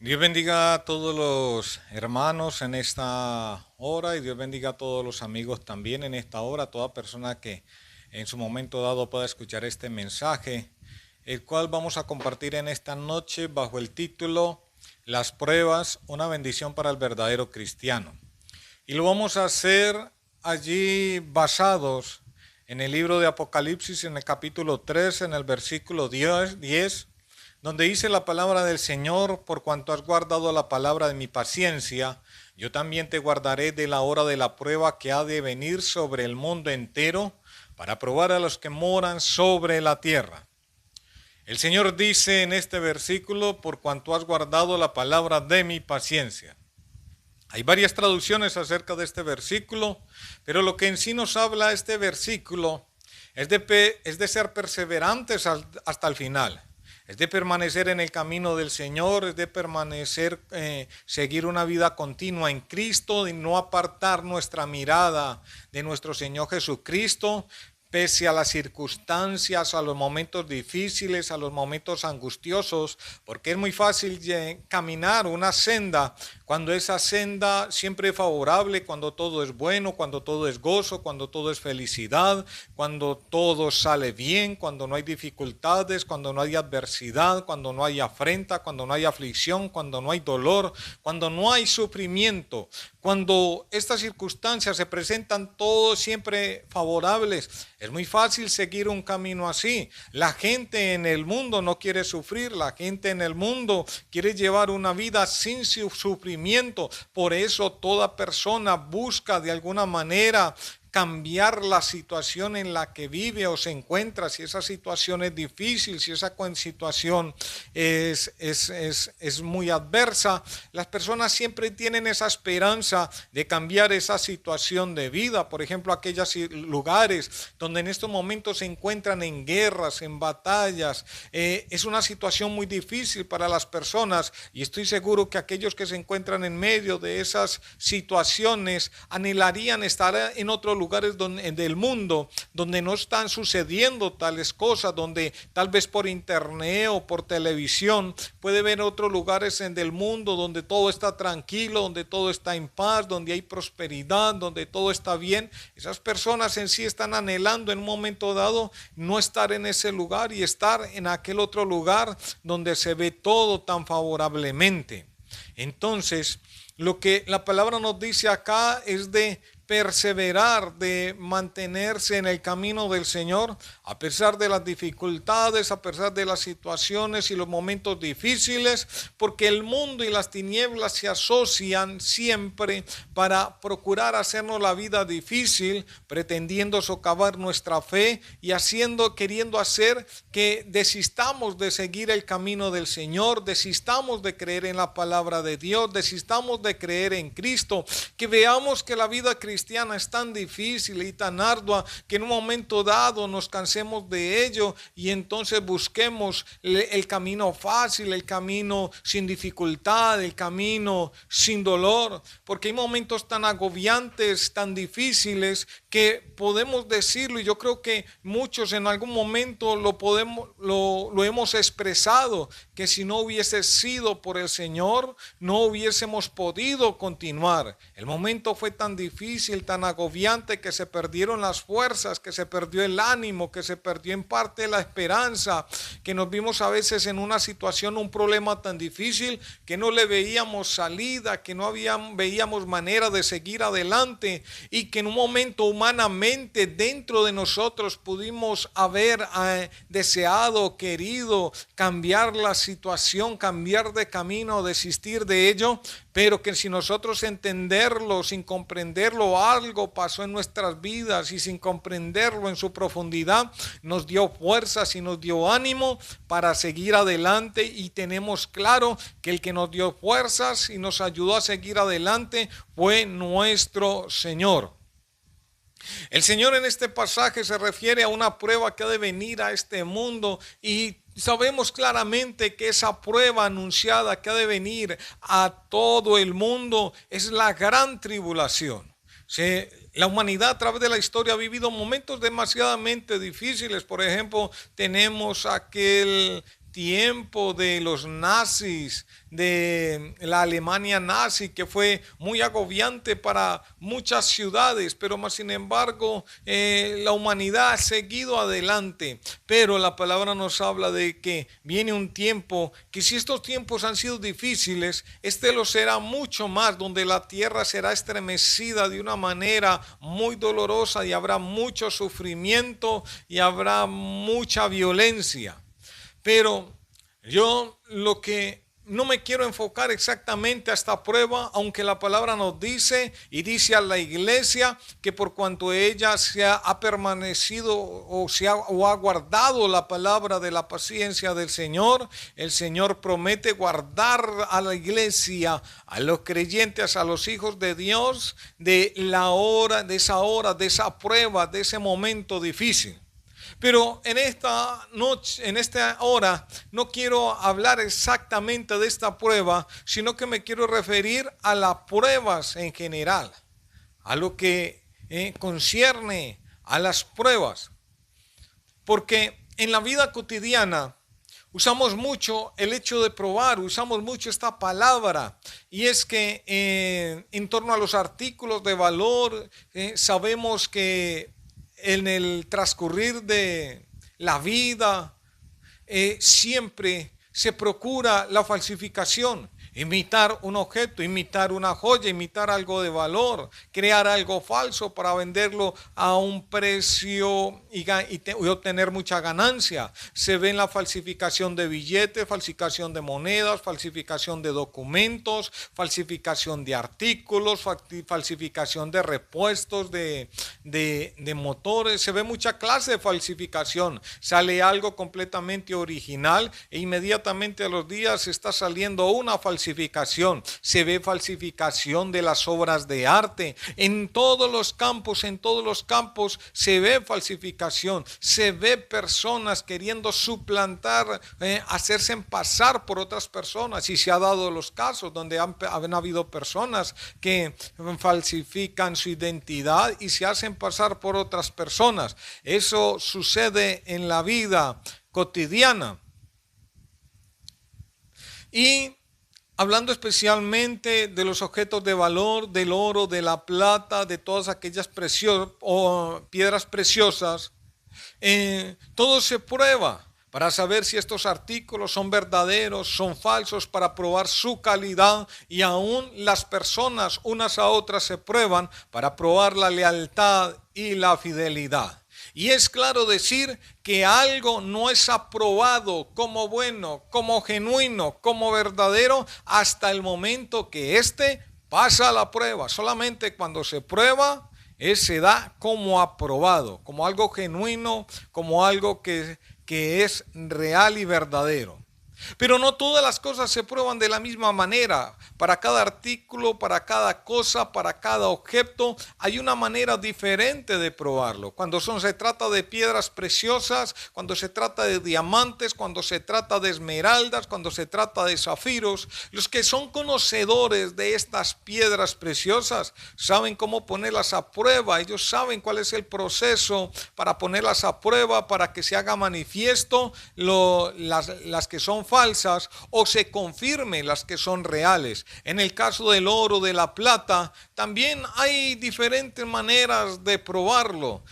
Dios bendiga a todos los hermanos en esta hora y Dios bendiga a todos los amigos también en esta hora, toda persona que en su momento dado pueda escuchar este mensaje, el cual vamos a compartir en esta noche bajo el título Las pruebas, una bendición para el verdadero cristiano. Y lo vamos a hacer allí basados en el libro de Apocalipsis, en el capítulo 3, en el versículo 10, donde dice la palabra del Señor: por cuanto has guardado la palabra de mi paciencia, yo también te guardaré de la hora de la prueba que ha de venir sobre el mundo entero, para probar a los que moran sobre la tierra. El Señor dice en este versículo: por cuanto has guardado la palabra de mi paciencia. Hay varias traducciones acerca de este versículo, pero lo que en sí nos habla este versículo es de ser perseverantes hasta el final. Es de permanecer en el camino del Señor, es de permanecer, seguir una vida continua en Cristo, de no apartar nuestra mirada de nuestro Señor Jesucristo, pese a las circunstancias, a los momentos difíciles, a los momentos angustiosos, porque es muy fácil caminar una senda cuando esa senda siempre es favorable, cuando todo es bueno, cuando todo es gozo, cuando todo es felicidad, cuando todo sale bien, cuando no hay dificultades, cuando no hay adversidad, cuando no hay afrenta, cuando no hay aflicción, cuando no hay dolor, cuando no hay sufrimiento. Cuando estas circunstancias se presentan todos siempre favorables, es muy fácil seguir un camino así. La gente en el mundo no quiere sufrir, la gente en el mundo quiere llevar una vida sin sufrimiento. Por eso toda persona busca de alguna manera cambiar la situación en la que vive o se encuentra. Si esa situación es difícil, si esa situación es muy adversa, las personas siempre tienen esa esperanza de cambiar esa situación de vida. Por ejemplo, aquellos lugares donde en estos momentos se encuentran en guerras, en batallas, es una situación muy difícil para las personas, y estoy seguro que aquellos que se encuentran en medio de esas situaciones anhelarían estar en otro lugares del mundo donde no están sucediendo tales cosas, donde tal vez por internet o por televisión puede ver otros lugares del mundo donde todo está tranquilo, donde todo está en paz, donde hay prosperidad, donde todo está bien. Esas personas en sí están anhelando en un momento dado no estar en ese lugar y estar en aquel otro lugar donde se ve todo tan favorablemente. Entonces, lo que la palabra nos dice acá es de perseverar, de mantenerse en el camino del Señor, a pesar de las dificultades, a pesar de las situaciones y los momentos difíciles, porque el mundo y las tinieblas se asocian siempre para procurar hacernos la vida difícil, pretendiendo socavar nuestra fe y queriendo hacer que desistamos de seguir el camino del Señor, desistamos de creer en la palabra de Dios, desistamos de creer en Cristo, que veamos que la vida cristiana es tan difícil y tan ardua que en un momento dado nos cansemos de ello y entonces busquemos el camino fácil, el camino sin dificultad, el camino sin dolor, porque hay momentos tan agobiantes, tan difíciles, que podemos decirlo, y yo creo que muchos en algún momento lo hemos expresado, que si no hubiese sido por el Señor no hubiésemos podido continuar. El momento fue tan difícil, tan agobiante, que se perdieron las fuerzas, que se perdió el ánimo, que se perdió en parte la esperanza, que nos vimos a veces en una situación, un problema tan difícil que no le veíamos salida, que no veíamos manera de seguir adelante, y que en un momento humanamente dentro de nosotros pudimos haber deseado, querido cambiar la situación, cambiar de camino, desistir de ello, pero que sin nosotros entenderlo, sin comprenderlo, algo pasó en nuestras vidas, y sin comprenderlo en su profundidad nos dio fuerzas y nos dio ánimo para seguir adelante. Y tenemos claro que el que nos dio fuerzas y nos ayudó a seguir adelante fue nuestro Señor. El Señor en este pasaje se refiere a una prueba que ha de venir a este mundo, y sabemos claramente que esa prueba anunciada que ha de venir a todo el mundo es la gran tribulación. La humanidad a través de la historia ha vivido momentos demasiadamente difíciles. Por ejemplo, tenemos aquel tiempo de los nazis, de la Alemania nazi, que fue muy agobiante para muchas ciudades, pero más sin embargo la humanidad ha seguido adelante. Pero la palabra nos habla de que viene un tiempo que, si estos tiempos han sido difíciles, este lo será mucho más, donde la tierra será estremecida de una manera muy dolorosa y habrá mucho sufrimiento y habrá mucha violencia. Pero yo lo que no me quiero enfocar exactamente a esta prueba, aunque la palabra nos dice y dice a la iglesia que por cuanto ella ha permanecido o ha guardado la palabra de la paciencia del Señor, el Señor promete guardar a la iglesia, a los creyentes, a los hijos de Dios, de esa prueba, de ese momento difícil. Pero en esta noche, en esta hora, no quiero hablar exactamente de esta prueba, sino que me quiero referir a las pruebas en general, a lo que concierne a las pruebas. Porque en la vida cotidiana usamos mucho el hecho de probar, usamos mucho esta palabra, y es que en torno a los artículos de valor, sabemos que en el transcurrir de la vida siempre se procura la falsificación, imitar un objeto, imitar una joya, imitar algo de valor, crear algo falso para venderlo a un precio y obtener mucha ganancia. Se ve en la falsificación de billetes, falsificación de monedas, falsificación de documentos, falsificación de artículos, falsificación de repuestos de motores. Se ve mucha clase de falsificación. Sale algo completamente original e inmediatamente a los días está saliendo una falsificación. Se ve falsificación de las obras de arte. En todos los campos se ve falsificación. Se ve personas queriendo suplantar, hacerse pasar por otras personas. Y se ha dado los casos donde han habido personas que falsifican su identidad y se hacen pasar por otras personas. Eso sucede en la vida cotidiana. Y hablando especialmente de los objetos de valor, del oro, de la plata, de todas aquellas piedras preciosas, todo se prueba para saber si estos artículos son verdaderos, son falsos, para probar su calidad, y aún las personas unas a otras se prueban para probar la lealtad y la fidelidad. Y es claro decir que algo no es aprobado como bueno, como genuino, como verdadero, hasta el momento que éste pasa la prueba. Solamente cuando se prueba, se da como aprobado, como algo genuino, como algo que es real y verdadero. Pero no todas las cosas se prueban de la misma manera. Para cada artículo, para cada cosa, para cada objeto, hay una manera diferente de probarlo. Cuando se trata de piedras preciosas, cuando se trata de diamantes, cuando se trata de esmeraldas, cuando se trata de zafiros, los que son conocedores de estas piedras preciosas saben cómo ponerlas a prueba. Ellos saben cuál es el proceso para ponerlas a prueba, para que se haga manifiesto las que son falsas, o se confirmen las que son reales. En el caso del oro, de la plata, también hay diferentes maneras de probarlo.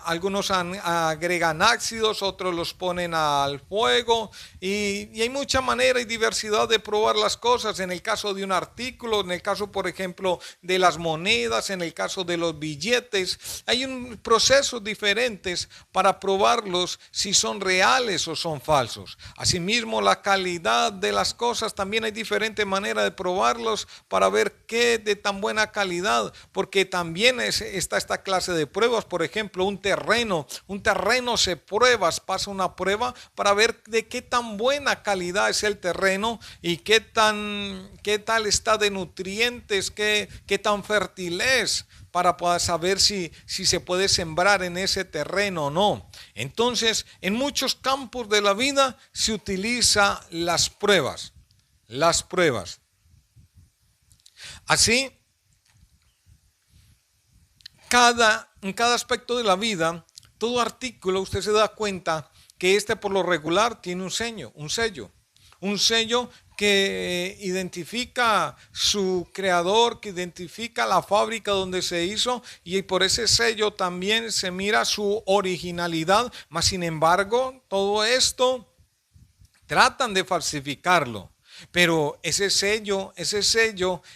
Algunos agregan ácidos, otros los ponen al fuego, y hay mucha manera y diversidad de probar las cosas. En el caso de un artículo, en el caso, por ejemplo, de las monedas, en el caso de los billetes, hay procesos diferentes para probarlos si son reales o son falsos. Asimismo, la calidad de las cosas, también hay diferentes maneras de probarlos para ver qué de tan buena calidad, porque también está esta clase de pruebas. Por ejemplo, un terreno se prueba, pasa una prueba para ver de qué tan buena calidad es el terreno y qué tal está de nutrientes, qué tan fértil es, para poder saber si se puede sembrar en ese terreno o no. Entonces, en muchos campos de la vida se utilizan las pruebas. Así, en cada aspecto de la vida, todo artículo, usted se da cuenta que este por lo regular tiene un sello que identifica su creador, que identifica la fábrica donde se hizo, y por ese sello también se mira su originalidad. Mas sin embargo, todo esto tratan de falsificarlo. Pero ese sello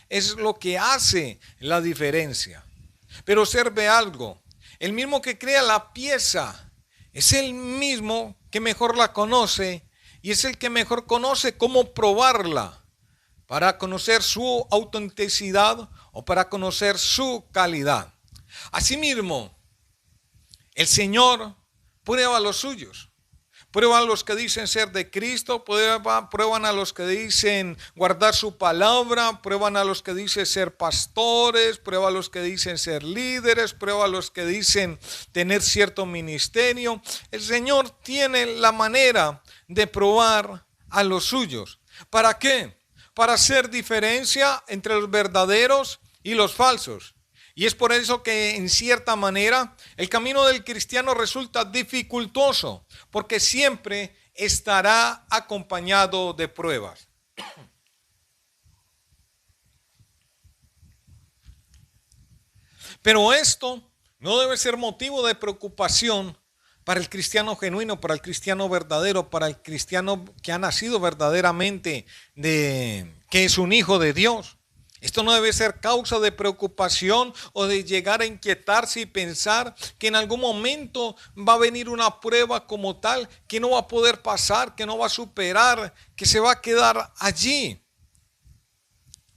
es lo que hace la diferencia. Pero observe algo, el mismo que crea la pieza es el mismo que mejor la conoce y es el que mejor conoce cómo probarla para conocer su autenticidad o para conocer su calidad. Asimismo, el Señor prueba a los suyos. Prueban a los que dicen ser de Cristo, prueban a los que dicen guardar su palabra, prueban a los que dicen ser pastores, prueban a los que dicen ser líderes, prueban a los que dicen tener cierto ministerio. El Señor tiene la manera de probar a los suyos. ¿Para qué? Para hacer diferencia entre los verdaderos y los falsos. Y es por eso que en cierta manera el camino del cristiano resulta dificultoso, porque siempre estará acompañado de pruebas. Pero esto no debe ser motivo de preocupación para el cristiano genuino, para el cristiano verdadero, para el cristiano que ha nacido verdaderamente, que es un hijo de Dios. Esto no debe ser causa de preocupación o de llegar a inquietarse y pensar que en algún momento va a venir una prueba como tal, que no va a poder pasar, que no va a superar, que se va a quedar allí.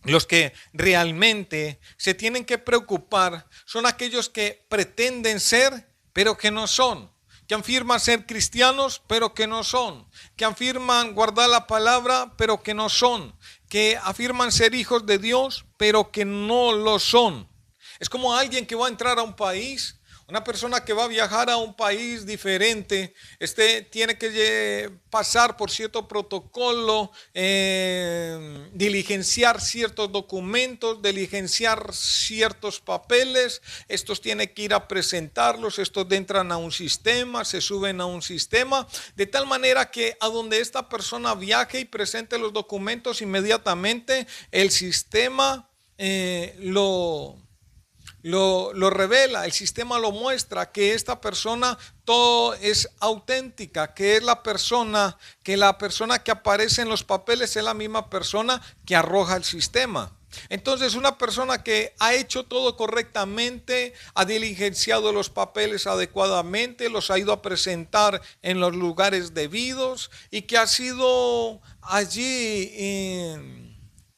Los que realmente se tienen que preocupar son aquellos que pretenden ser, pero que no son. Que afirman ser cristianos, pero que no son. Que afirman guardar la palabra, pero que no son. Que afirman ser hijos de Dios, pero que no lo son. Es como alguien que va a entrar a un país, una persona que va a viajar a un país diferente, tiene que pasar por cierto protocolo, diligenciar ciertos documentos, diligenciar ciertos papeles. Estos tiene que ir a presentarlos, estos entran a un sistema, se suben a un sistema, de tal manera que a donde esta persona viaje y presente los documentos, inmediatamente el sistema lo revela, el sistema lo muestra, que esta persona todo es auténtica, que es la persona que aparece en los papeles es la misma persona que arroja el sistema. Entonces una persona que ha hecho todo correctamente, ha diligenciado los papeles adecuadamente, los ha ido a presentar en los lugares debidos y que ha sido allí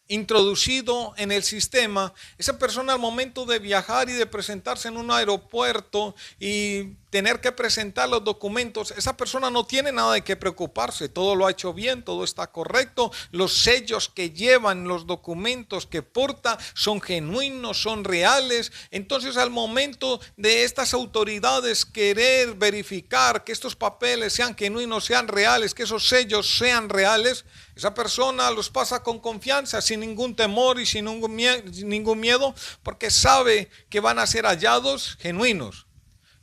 introducido en el sistema, esa persona al momento de viajar y de presentarse en un aeropuerto y tener que presentar los documentos, esa persona no tiene nada de qué preocuparse, todo lo ha hecho bien, todo está correcto, los sellos que llevan, los documentos que porta son genuinos, son reales. Entonces al momento de estas autoridades querer verificar que estos papeles sean genuinos, sean reales, que esos sellos sean reales, esa persona los pasa con confianza, sin ningún temor y sin ningún miedo, porque sabe que van a ser hallados genuinos.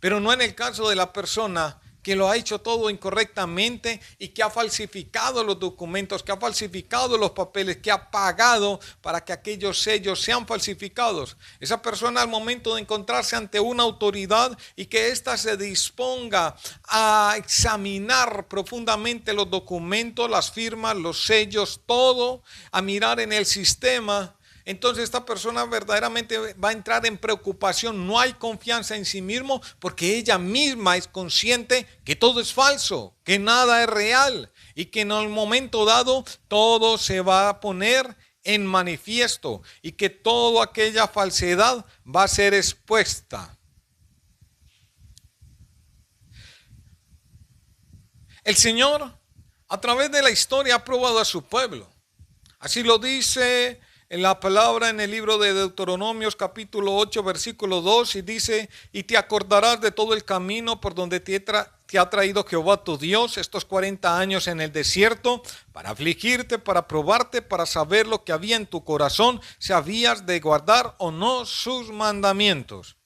Pero no en el caso de la persona que lo ha hecho todo incorrectamente y que ha falsificado los documentos, que ha falsificado los papeles, que ha pagado para que aquellos sellos sean falsificados. Esa persona al momento de encontrarse ante una autoridad y que ésta se disponga a examinar profundamente los documentos, las firmas, los sellos, todo, a mirar en el sistema, entonces esta persona verdaderamente va a entrar en preocupación. No hay confianza en sí mismo porque ella misma es consciente que todo es falso, que nada es real y que en el momento dado todo se va a poner en manifiesto y que toda aquella falsedad va a ser expuesta. El Señor a través de la historia ha probado a su pueblo. Así lo dice en la palabra en el libro de Deuteronomios capítulo 8 versículo 2 y dice: y te acordarás de todo el camino por donde te ha traído Jehová tu Dios estos 40 años en el desierto, para afligirte, para probarte, para saber lo que había en tu corazón, si habías de guardar o no sus mandamientos.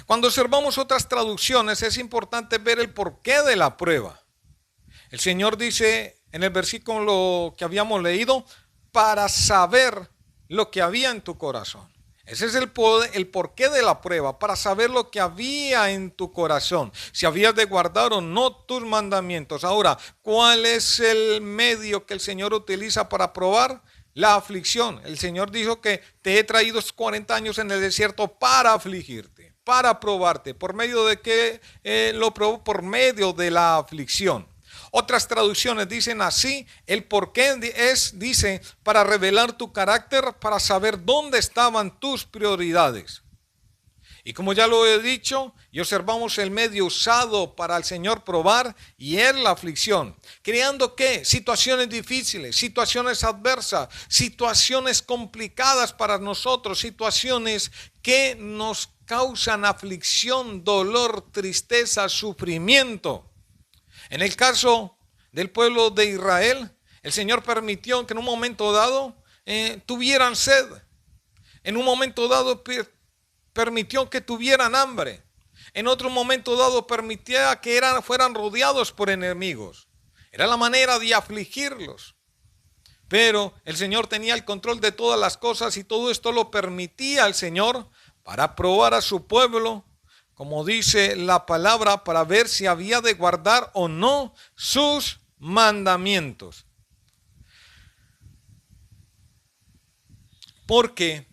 Cuando observamos otras traducciones es importante ver el porqué de la prueba. El Señor dice en el versículo que habíamos leído, para saber lo que había en tu corazón. Ese es el porqué de la prueba, para saber lo que había en tu corazón, si habías de guardar o no tus mandamientos. Ahora, ¿cuál es el medio que el Señor utiliza para probar? La aflicción. El Señor dijo que te he traído 40 años en el desierto para afligirte, para probarte. ¿Por medio de qué lo probó? Por medio de la aflicción. Otras traducciones dicen así, el porqué dice, para revelar tu carácter, para saber dónde estaban tus prioridades. Y como ya lo he dicho, y observamos el medio usado para el Señor probar, y es la aflicción. Creando ¿qué? Situaciones difíciles, situaciones adversas, situaciones complicadas para nosotros, situaciones que nos causan aflicción, dolor, tristeza, sufrimiento. En el caso del pueblo de Israel, el Señor permitió que en un momento dado tuvieran sed. En un momento dado permitió que tuvieran hambre. En otro momento dado permitía que fueran rodeados por enemigos. Era la manera de afligirlos. Pero el Señor tenía el control de todas las cosas y todo esto lo permitía el Señor para probar a su pueblo, como dice la palabra, para ver si había de guardar o no sus mandamientos. Porque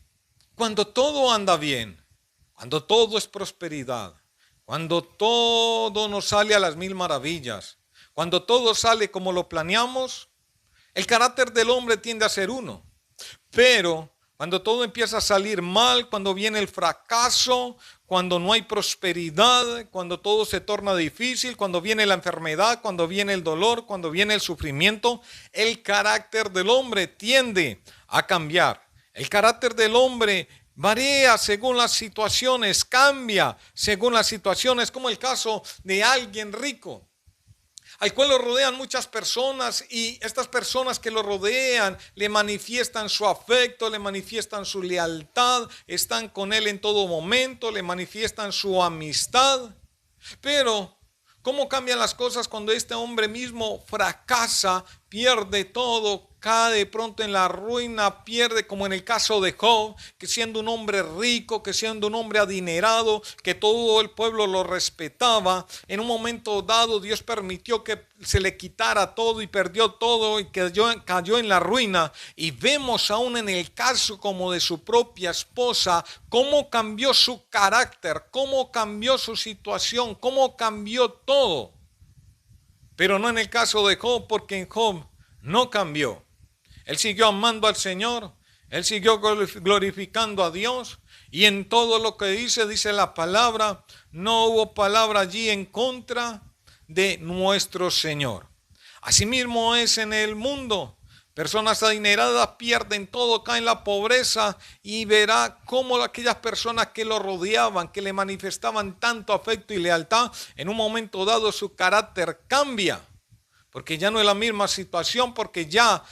cuando todo anda bien, cuando todo es prosperidad, cuando todo nos sale a las mil maravillas, cuando todo sale como lo planeamos, el carácter del hombre tiende a ser uno. Pero cuando todo empieza a salir mal, cuando viene el fracaso, cuando no hay prosperidad, cuando todo se torna difícil, cuando viene la enfermedad, cuando viene el dolor, cuando viene el sufrimiento, el carácter del hombre tiende a cambiar. El carácter del hombre varía según las situaciones, cambia según las situaciones, como el caso de alguien rico, al cual lo rodean muchas personas, y estas personas que lo rodean le manifiestan su afecto, le manifiestan su lealtad, están con él en todo momento, le manifiestan su amistad. Pero ¿cómo cambian las cosas cuando este hombre mismo fracasa, pierde todo, cae de pronto en la ruina, pierde, como en el caso de Job, que siendo un hombre rico, que siendo un hombre adinerado, que todo el pueblo lo respetaba, en un momento dado Dios permitió que se le quitara todo y perdió todo y cayó en la ruina? Y vemos aún en el caso como de su propia esposa, cómo cambió su carácter, cómo cambió su situación, cómo cambió todo. Pero no en el caso de Job, porque en Job no cambió. Él siguió amando al Señor, él siguió glorificando a Dios, y en todo lo que dice la palabra, no hubo palabra allí en contra de nuestro Señor. Asimismo es en el mundo. Personas adineradas pierden todo, caen en la pobreza, y verá cómo aquellas personas que lo rodeaban, que le manifestaban tanto afecto y lealtad, en un momento dado su carácter cambia. Porque ya no es la misma situación, porque ya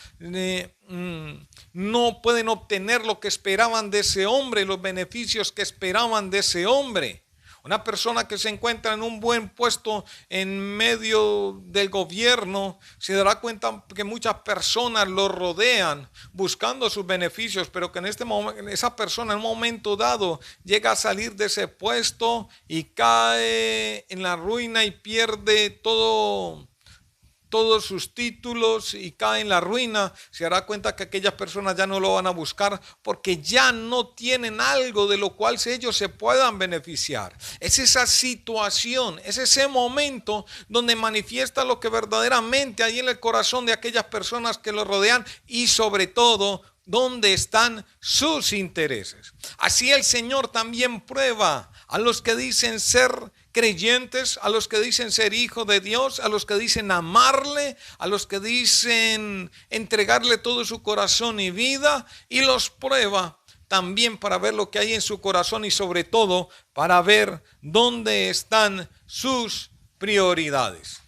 no pueden obtener lo que esperaban de ese hombre, los beneficios que esperaban de ese hombre. Una persona que se encuentra en un buen puesto en medio del gobierno se dará cuenta que muchas personas lo rodean buscando sus beneficios, pero que en este momento, esa persona en un momento dado llega a salir de ese puesto y cae en la ruina y pierde todos sus títulos y cae en la ruina. Se dará cuenta que aquellas personas ya no lo van a buscar, porque ya no tienen algo de lo cual ellos se puedan beneficiar. Es esa situación, es ese momento donde manifiesta lo que verdaderamente hay en el corazón de aquellas personas que lo rodean, y sobre todo dónde están sus intereses. Así el Señor también prueba a los que dicen ser creyentes, a los que dicen ser hijos de Dios, a los que dicen amarle, a los que dicen entregarle todo su corazón y vida, y los prueba también para ver lo que hay en su corazón, y sobre todo para ver dónde están sus prioridades.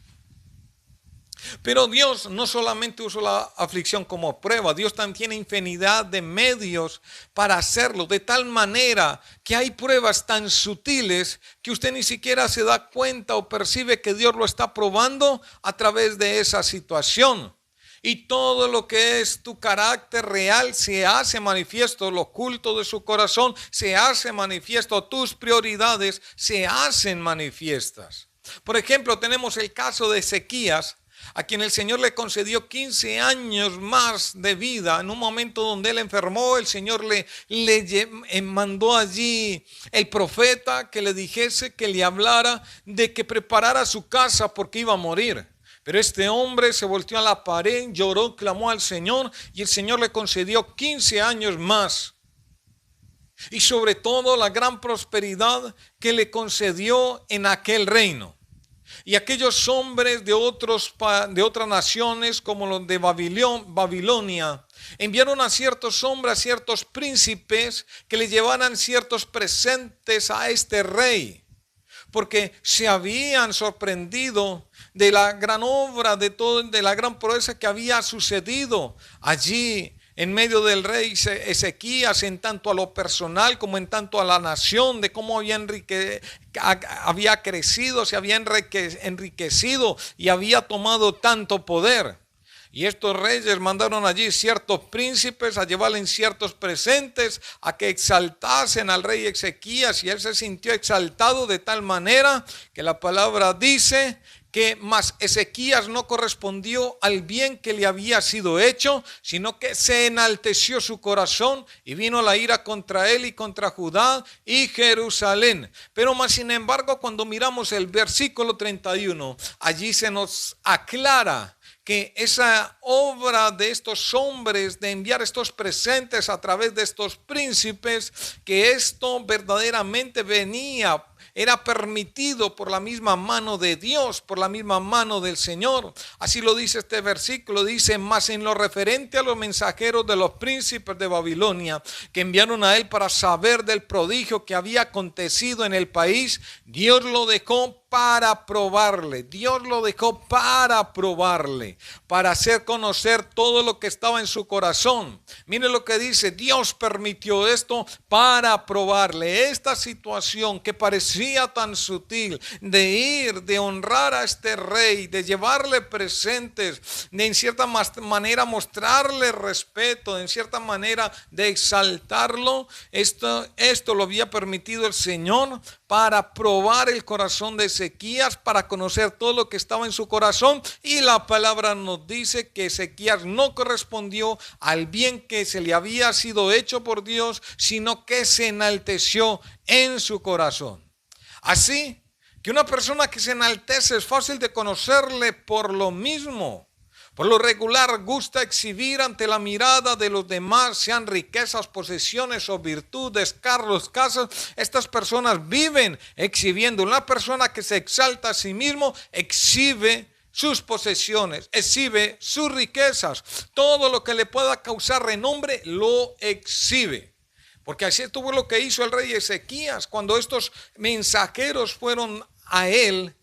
Pero Dios no solamente usó la aflicción como prueba, Dios también tiene infinidad de medios para hacerlo, de tal manera que hay pruebas tan sutiles que usted ni siquiera se da cuenta o percibe que Dios lo está probando a través de esa situación. Y todo lo que es tu carácter real se hace manifiesto, lo oculto de su corazón se hace manifiesto, tus prioridades se hacen manifiestas. Por ejemplo, tenemos el caso de Ezequías, a quien el Señor le concedió 15 años más de vida. En un momento donde él enfermó, el Señor le mandó allí el profeta que le dijese, que le hablara de que preparara su casa porque iba a morir. Pero este hombre se volteó a la pared, lloró, clamó al Señor y el Señor le concedió 15 años más. Y sobre todo la gran prosperidad que le concedió en aquel reino. Y aquellos hombres de otras naciones como los de Babilonia enviaron a ciertos hombres, a ciertos príncipes que le llevaran ciertos presentes a este rey. Porque se habían sorprendido de la gran obra, de la gran proeza que había sucedido allí en medio del rey Ezequías, en tanto a lo personal como en tanto a la nación, de cómo había crecido, se había enriquecido y había tomado tanto poder. Y estos reyes mandaron allí ciertos príncipes a llevarle ciertos presentes, a que exaltasen al rey Ezequías, y él se sintió exaltado de tal manera que la palabra dice que más Ezequías no correspondió al bien que le había sido hecho, sino que se enalteció su corazón y vino la ira contra él y contra Judá y Jerusalén. Pero más sin embargo, cuando miramos el versículo 31, allí se nos aclara que esa obra de estos hombres de enviar estos presentes a través de estos príncipes, que esto verdaderamente era permitido por la misma mano de Dios, por la misma mano del Señor. Así lo dice este versículo, dice: mas en lo referente a los mensajeros de los príncipes de Babilonia, que enviaron a él para saber del prodigio que había acontecido en el país, Dios lo dejó para probarle. Dios lo dejó para probarle, para hacer conocer todo lo que estaba en su corazón. Mire lo que dice: Dios permitió esto para probarle. Esta situación que parecía tan sutil, de honrar a este rey, de llevarle presentes, de en cierta manera mostrarle respeto, de en cierta manera de exaltarlo, esto lo había permitido el Señor para probar el corazón de Ezequías, para conocer todo lo que estaba en su corazón. Y la palabra nos dice que Ezequías no correspondió al bien que se le había sido hecho por Dios, sino que se enalteció en su corazón. Así que una persona que se enaltece es fácil de conocerle por lo mismo. Por lo regular gusta exhibir ante la mirada de los demás, sean riquezas, posesiones o virtudes, carros, casas. Estas personas viven exhibiendo. Una persona que se exalta a sí mismo exhibe sus posesiones, exhibe sus riquezas. Todo lo que le pueda causar renombre lo exhibe. Porque así estuvo lo que hizo el rey Ezequías. Cuando estos mensajeros fueron a él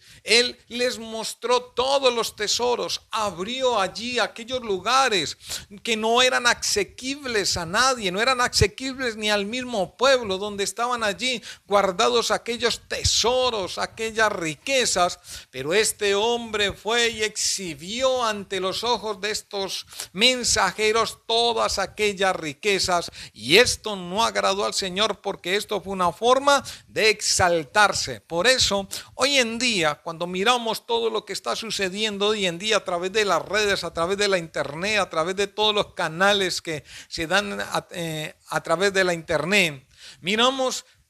les mostró todos los tesoros, abrió allí aquellos lugares que no eran asequibles a nadie, no eran asequibles ni al mismo pueblo, donde estaban allí guardados aquellos tesoros, aquellas riquezas. Pero este hombre fue y exhibió ante los ojos de estos mensajeros todas aquellas riquezas, y esto no agradó al Señor, porque esto fue una forma de exaltarse. Por eso, hoy en día, cuando miramos todo lo que está sucediendo hoy en día a través de las redes, a través de la internet, a través de todos los canales que se dan a través de la internet,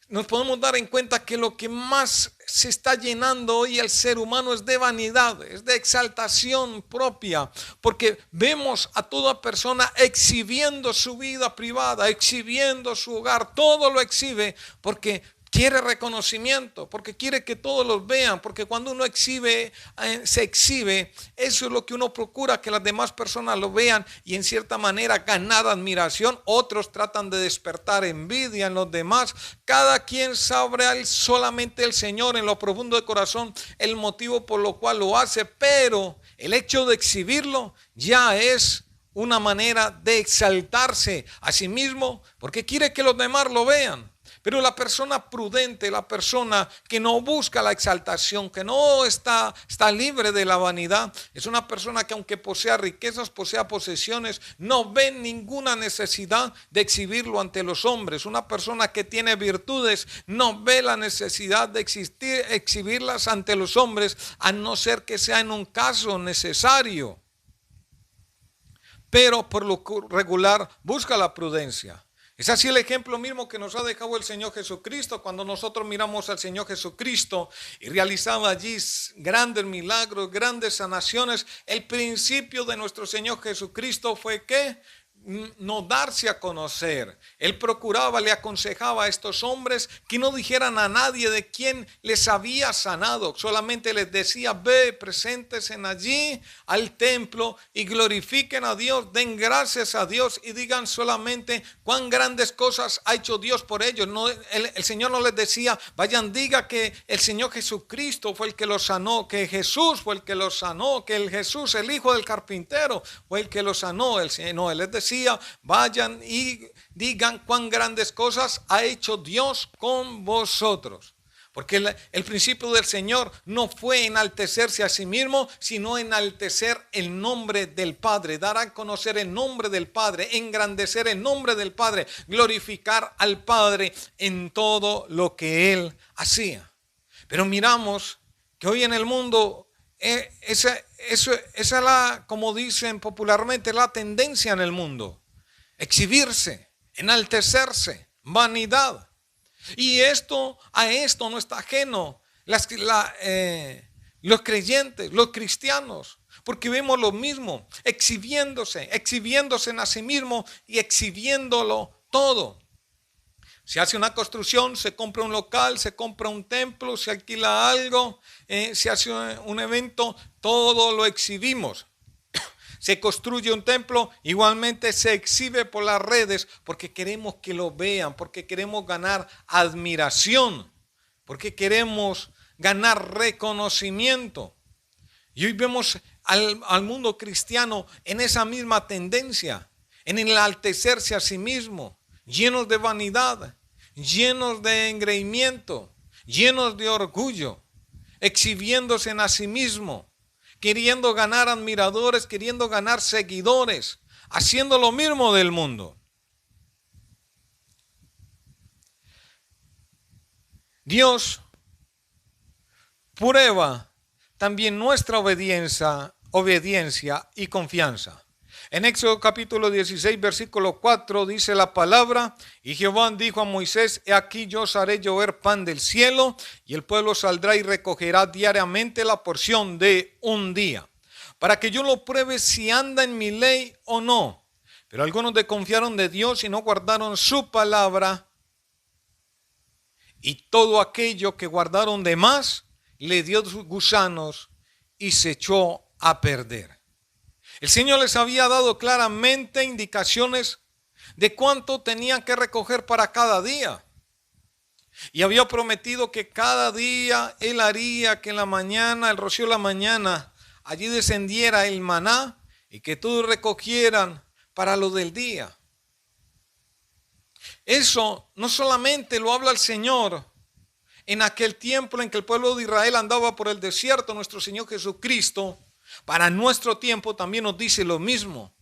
nos podemos dar en cuenta que lo que más se está llenando hoy el ser humano es de vanidad, es de exaltación propia, porque vemos a toda persona exhibiendo su vida privada, exhibiendo su hogar, todo lo exhibe porque quiere reconocimiento, porque quiere que todos los vean, porque cuando uno se exhibe, eso es lo que uno procura, que las demás personas lo vean y en cierta manera ganar admiración. Otros tratan de despertar envidia en los demás. Cada quien sabe solamente el Señor en lo profundo del corazón el motivo por lo cual lo hace, pero el hecho de exhibirlo ya es una manera de exaltarse a sí mismo porque quiere que los demás lo vean. Pero la persona prudente, la persona que no busca la exaltación, que no está libre de la vanidad, es una persona que aunque posea riquezas, posea posesiones, no ve ninguna necesidad de exhibirlo ante los hombres. Una persona que tiene virtudes no ve la necesidad de exhibirlas ante los hombres, a no ser que sea en un caso necesario. Pero por lo regular busca la prudencia. Es así el ejemplo mismo que nos ha dejado el Señor Jesucristo. Cuando nosotros miramos al Señor Jesucristo y realizaba allí grandes milagros, grandes sanaciones, el principio de nuestro Señor Jesucristo fue que no darse a conocer. Él procuraba, le aconsejaba a estos hombres que no dijeran a nadie de quién les había sanado. Solamente les decía: ve, preséntense allí al templo y glorifiquen a Dios, den gracias a Dios y digan solamente cuán grandes cosas ha hecho Dios por ellos. No, el Señor no les decía: vayan, diga que el Señor Jesucristo fue el que los sanó, que Jesús fue el que los sanó, que el Jesús, el hijo del carpintero, fue el que los sanó. No, Él les decía: vayan y digan cuán grandes cosas ha hecho Dios con vosotros. Porque el principio del Señor no fue enaltecerse a sí mismo, sino enaltecer el nombre del Padre, dar a conocer el nombre del Padre, engrandecer el nombre del Padre, glorificar al Padre en todo lo que Él hacía. Pero miramos que hoy en el mundo esa es la, como dicen popularmente, la tendencia en el mundo: exhibirse, enaltecerse, vanidad. Y a esto no está ajeno los creyentes, los cristianos, porque vemos lo mismo, exhibiéndose a sí mismo y exhibiéndolo todo. Se hace una construcción, se compra un local, se compra un templo, se alquila algo, se hace un evento, todo lo exhibimos. Se construye un templo, igualmente se exhibe por las redes porque queremos que lo vean, porque queremos ganar admiración, porque queremos ganar reconocimiento. Y hoy vemos al mundo cristiano en esa misma tendencia, en enaltecerse a sí mismo, llenos de vanidad, llenos de engreimiento, llenos de orgullo, exhibiéndose a sí mismo, queriendo ganar admiradores, queriendo ganar seguidores, haciendo lo mismo del mundo. Dios prueba también nuestra obediencia y confianza. En Éxodo capítulo 16, versículo 4 dice la palabra: y Jehová dijo a Moisés: he aquí yo os haré llover pan del cielo, y el pueblo saldrá y recogerá diariamente la porción de un día, para que yo lo pruebe si anda en mi ley o no. Pero algunos desconfiaron de Dios y no guardaron su palabra, y todo aquello que guardaron de más le dio gusanos y se echó a perder. El Señor les había dado claramente indicaciones de cuánto tenían que recoger para cada día. Y había prometido que cada día Él haría que en la mañana, el rocío de la mañana, allí descendiera el maná y que todos recogieran para lo del día. Eso no solamente lo habla el Señor en aquel tiempo en que el pueblo de Israel andaba por el desierto. Nuestro Señor Jesucristo, para nuestro tiempo, también nos dice lo mismo.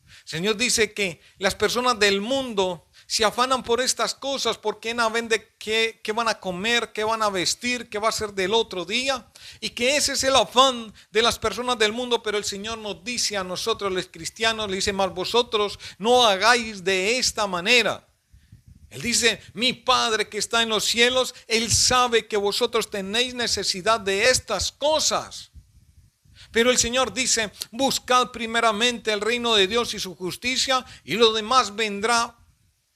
El Señor dice que las personas del mundo se afanan por estas cosas, porque no ven de qué van a comer, qué van a vestir, qué va a ser del otro día, y que ese es el afán de las personas del mundo. Pero el Señor nos dice a nosotros los cristianos, le dice: mas vosotros no hagáis de esta manera. Él dice: mi Padre que está en los cielos, Él sabe que vosotros tenéis necesidad de estas cosas. Pero el Señor dice: buscad primeramente el reino de Dios y su justicia, y lo demás vendrá,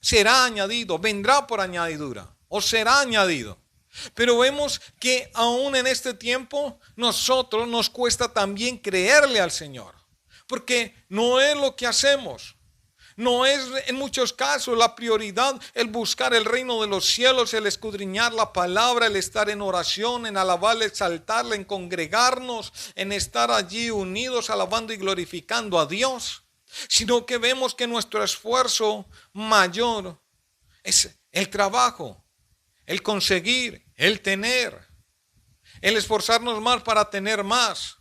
será añadido, vendrá por añadidura, o será añadido. Pero vemos que aún en este tiempo nosotros nos cuesta también creerle al Señor, porque no es lo que hacemos, No es en muchos casos la prioridad el buscar el reino de los cielos, el escudriñar la palabra, el estar en oración, en alabarle, exaltarle, en congregarnos, en estar allí unidos, alabando y glorificando a Dios, sino que vemos que nuestro esfuerzo mayor es el trabajo, el conseguir, el tener, el esforzarnos más para tener más.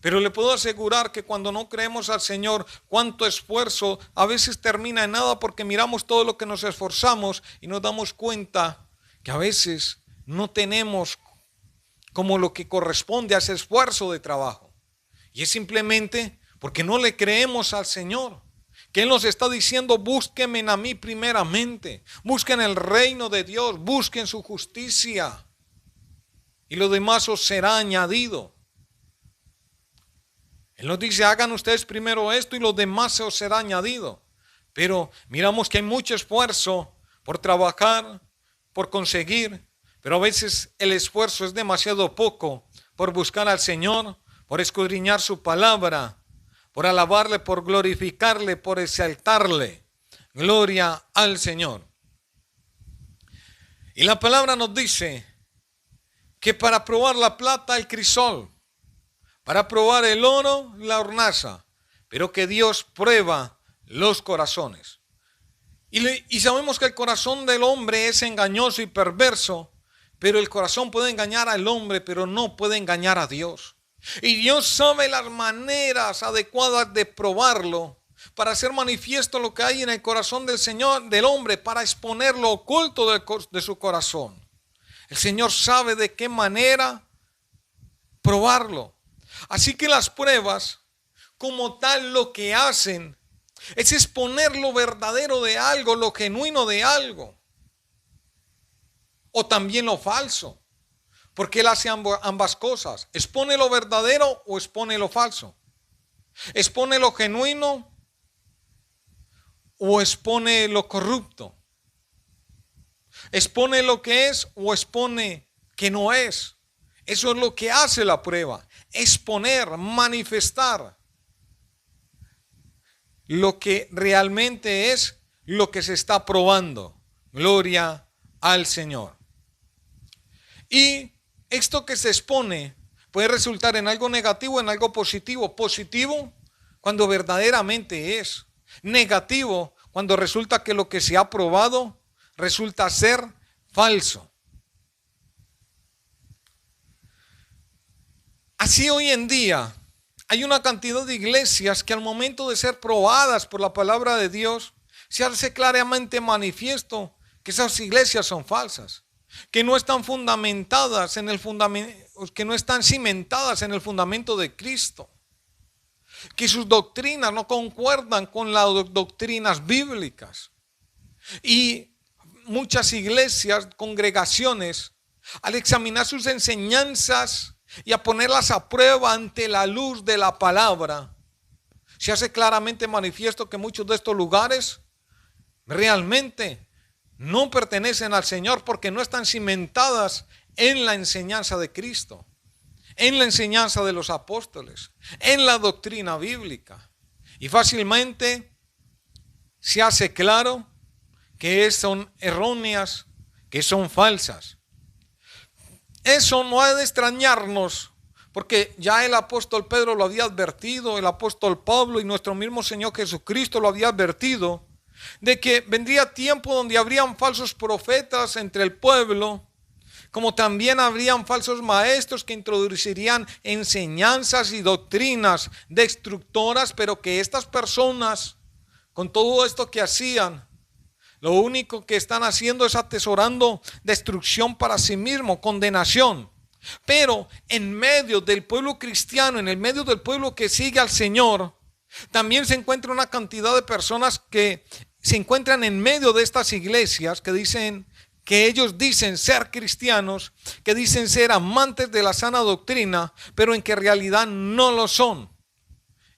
Pero le puedo asegurar que cuando no creemos al Señor, cuánto esfuerzo a veces termina en nada, porque miramos todo lo que nos esforzamos y nos damos cuenta que a veces no tenemos como lo que corresponde a ese esfuerzo de trabajo. Y es simplemente porque no le creemos al Señor, que Él nos está diciendo: búsquenme a mí primeramente, busquen el reino de Dios, busquen su justicia, y lo demás os será añadido. Él nos dice: hagan ustedes primero esto y lo demás se os será añadido. Pero miramos que hay mucho esfuerzo por trabajar, por conseguir, pero a veces el esfuerzo es demasiado poco por buscar al Señor, por escudriñar su palabra, por alabarle, por glorificarle, por exaltarle. Gloria al Señor. Y la palabra nos dice que para probar la plata, el crisol, para probar el oro, la hornaza, pero que Dios prueba los corazones. Y sabemos que el corazón del hombre es engañoso y perverso, pero el corazón puede engañar al hombre, pero no puede engañar a Dios. Y Dios sabe las maneras adecuadas de probarlo, para hacer manifiesto lo que hay en el corazón del Señor, del hombre, para exponer lo oculto de su corazón. El Señor sabe de qué manera probarlo. Así que las pruebas, como tal, lo que hacen es exponer lo verdadero de algo, lo genuino de algo, o también lo falso, porque Él hace ambas cosas. Expone lo verdadero o expone lo falso. Expone lo genuino o expone lo corrupto. Expone lo que es o expone que no es. Eso es lo que hace la prueba. Exponer, manifestar lo que realmente es lo que se está probando. Gloria al Señor. Y esto que se expone puede resultar en algo negativo o en algo positivo. Positivo cuando verdaderamente es. Negativo cuando resulta que lo que se ha probado resulta ser falso. Así hoy en día hay una cantidad de iglesias que al momento de ser probadas por la palabra de Dios, se hace claramente manifiesto que esas iglesias son falsas, que no están fundamentadas en el que no están cimentadas en el fundamento de Cristo, que sus doctrinas no concuerdan con las doctrinas bíblicas. Y muchas iglesias, congregaciones, al examinar sus enseñanzas y a ponerlas a prueba ante la luz de la palabra, se hace claramente manifiesto que muchos de estos lugares realmente no pertenecen al Señor, porque no están cimentadas en la enseñanza de Cristo, en la enseñanza de los apóstoles, en la doctrina bíblica. Y fácilmente se hace claro que son erróneas, que son falsas. Eso no ha de extrañarnos, porque ya el apóstol Pedro lo había advertido, el apóstol Pablo y nuestro mismo Señor Jesucristo lo había advertido, de que vendría tiempo donde habrían falsos profetas entre el pueblo, como también habrían falsos maestros que introducirían enseñanzas y doctrinas destructoras, pero que estas personas, con todo esto que hacían, lo único que están haciendo es atesorando destrucción para sí mismo, condenación. Pero en medio del pueblo cristiano, en el medio del pueblo que sigue al Señor, también se encuentra una cantidad de personas que se encuentran en medio de estas iglesias, que ellos dicen ser cristianos, que dicen ser amantes de la sana doctrina, pero en que en realidad no lo son.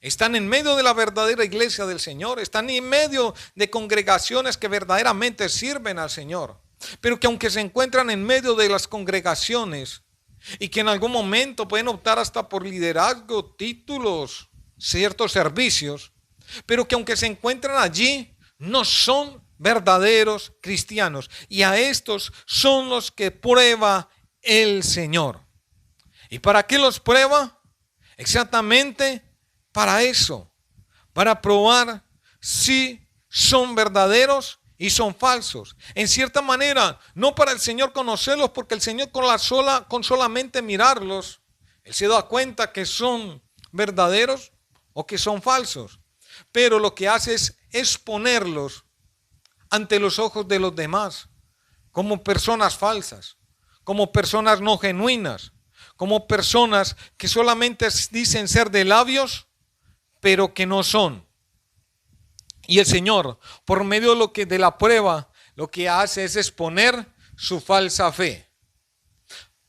Están en medio de la verdadera iglesia del Señor, están en medio de congregaciones que verdaderamente sirven al Señor, pero que aunque se encuentran en medio de las congregaciones y que en algún momento pueden optar hasta por liderazgo, títulos, ciertos servicios, pero que aunque se encuentran allí, no son verdaderos cristianos. Y a estos son los que prueba el Señor. ¿Y para qué los prueba? Exactamente para eso, para probar si son verdaderos y son falsos. En cierta manera, no para el Señor conocerlos, porque el Señor con solamente mirarlos, Él se da cuenta que son verdaderos o que son falsos. Pero lo que hace es exponerlos ante los ojos de los demás, como personas falsas, como personas no genuinas, como personas que solamente dicen ser de labios, pero que no son. Y el Señor, por medio de la prueba, lo que hace es exponer su falsa fe.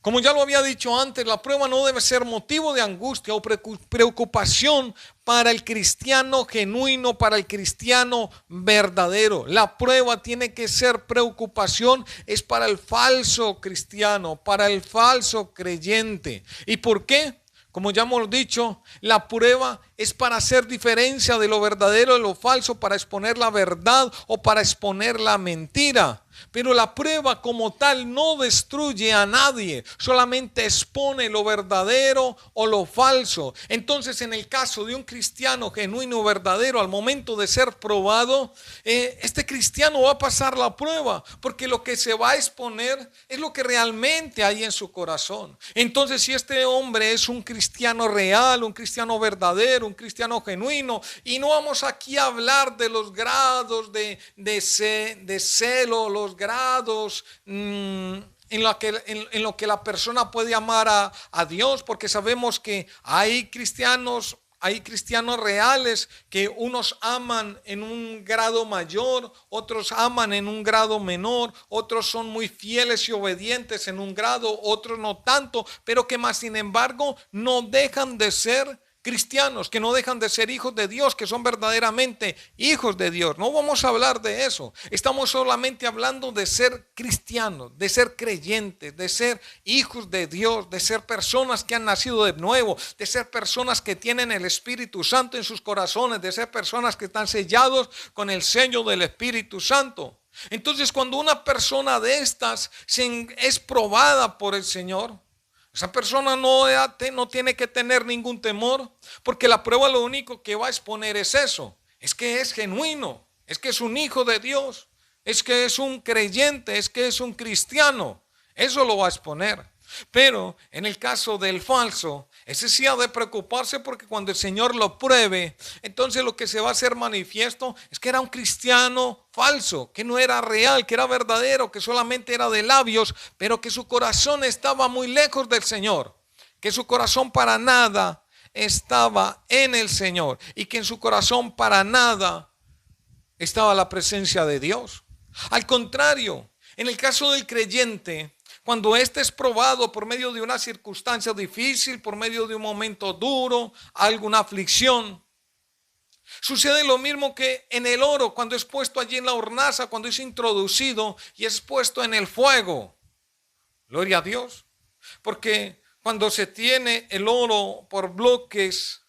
Como ya lo había dicho antes, la prueba no debe ser motivo de angustia o preocupación para el cristiano genuino, para el cristiano verdadero. La prueba tiene que ser preocupación, es para el falso cristiano, para el falso creyente. ¿Y por qué? Como ya hemos dicho, la prueba es para hacer diferencia de lo verdadero de lo falso, para exponer la verdad o para exponer la mentira. Pero la prueba como tal no destruye a nadie, solamente expone lo verdadero o lo falso. Entonces, en el caso de un cristiano genuino verdadero, al momento de ser probado, este cristiano va a pasar la prueba, porque lo que se va a exponer es lo que realmente hay en su corazón. Entonces, si este hombre es un cristiano real, un cristiano verdadero, un cristiano genuino, y no vamos aquí a hablar de los grados de celo, los grados en lo que la persona puede amar a Dios, porque sabemos que hay cristianos reales que unos aman en un grado mayor, otros aman en un grado menor, otros son muy fieles y obedientes en un grado, otros no tanto, pero que más sin embargo no dejan de ser cristianos, que no dejan de ser hijos de Dios, que son verdaderamente hijos de Dios. No vamos a hablar de eso. Estamos solamente hablando de ser cristianos, de ser creyentes, de ser hijos de Dios, de ser personas que han nacido de nuevo, de ser personas que tienen el Espíritu Santo en sus corazones, de ser personas que están sellados con el sello del Espíritu Santo. Entonces, cuando una persona de estas es probada por el Señor, esa persona no tiene que tener ningún temor, porque la prueba lo único que va a exponer es eso, es que es genuino, es que es un hijo de Dios, es que es un creyente, es que es un cristiano. Eso lo va a exponer. Pero en el caso del falso, ese sí ha de preocuparse, porque cuando el Señor lo pruebe, entonces lo que se va a hacer manifiesto es que era un cristiano falso, que no era real, que era verdadero, que solamente era de labios, pero que su corazón estaba muy lejos del Señor, que su corazón para nada estaba en el Señor y que en su corazón para nada estaba la presencia de Dios. Al contrario, en el caso del creyente, cuando éste es probado por medio de una circunstancia difícil, por medio de un momento duro, alguna aflicción, sucede lo mismo que en el oro, cuando es puesto allí en la hornaza, cuando es introducido y es puesto en el fuego. Gloria a Dios. Porque cuando se tiene el oro por bloques,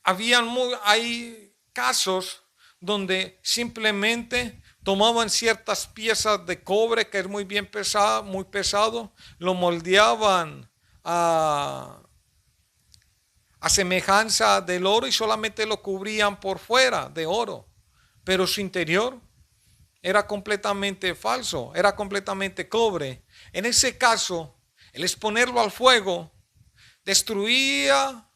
hay casos donde simplemente tomaban ciertas piezas de cobre que es muy bien pesado, muy pesado, lo moldeaban a semejanza del oro y solamente lo cubrían por fuera de oro, pero su interior era completamente falso, era completamente cobre. En ese caso, el exponerlo al fuego destruía,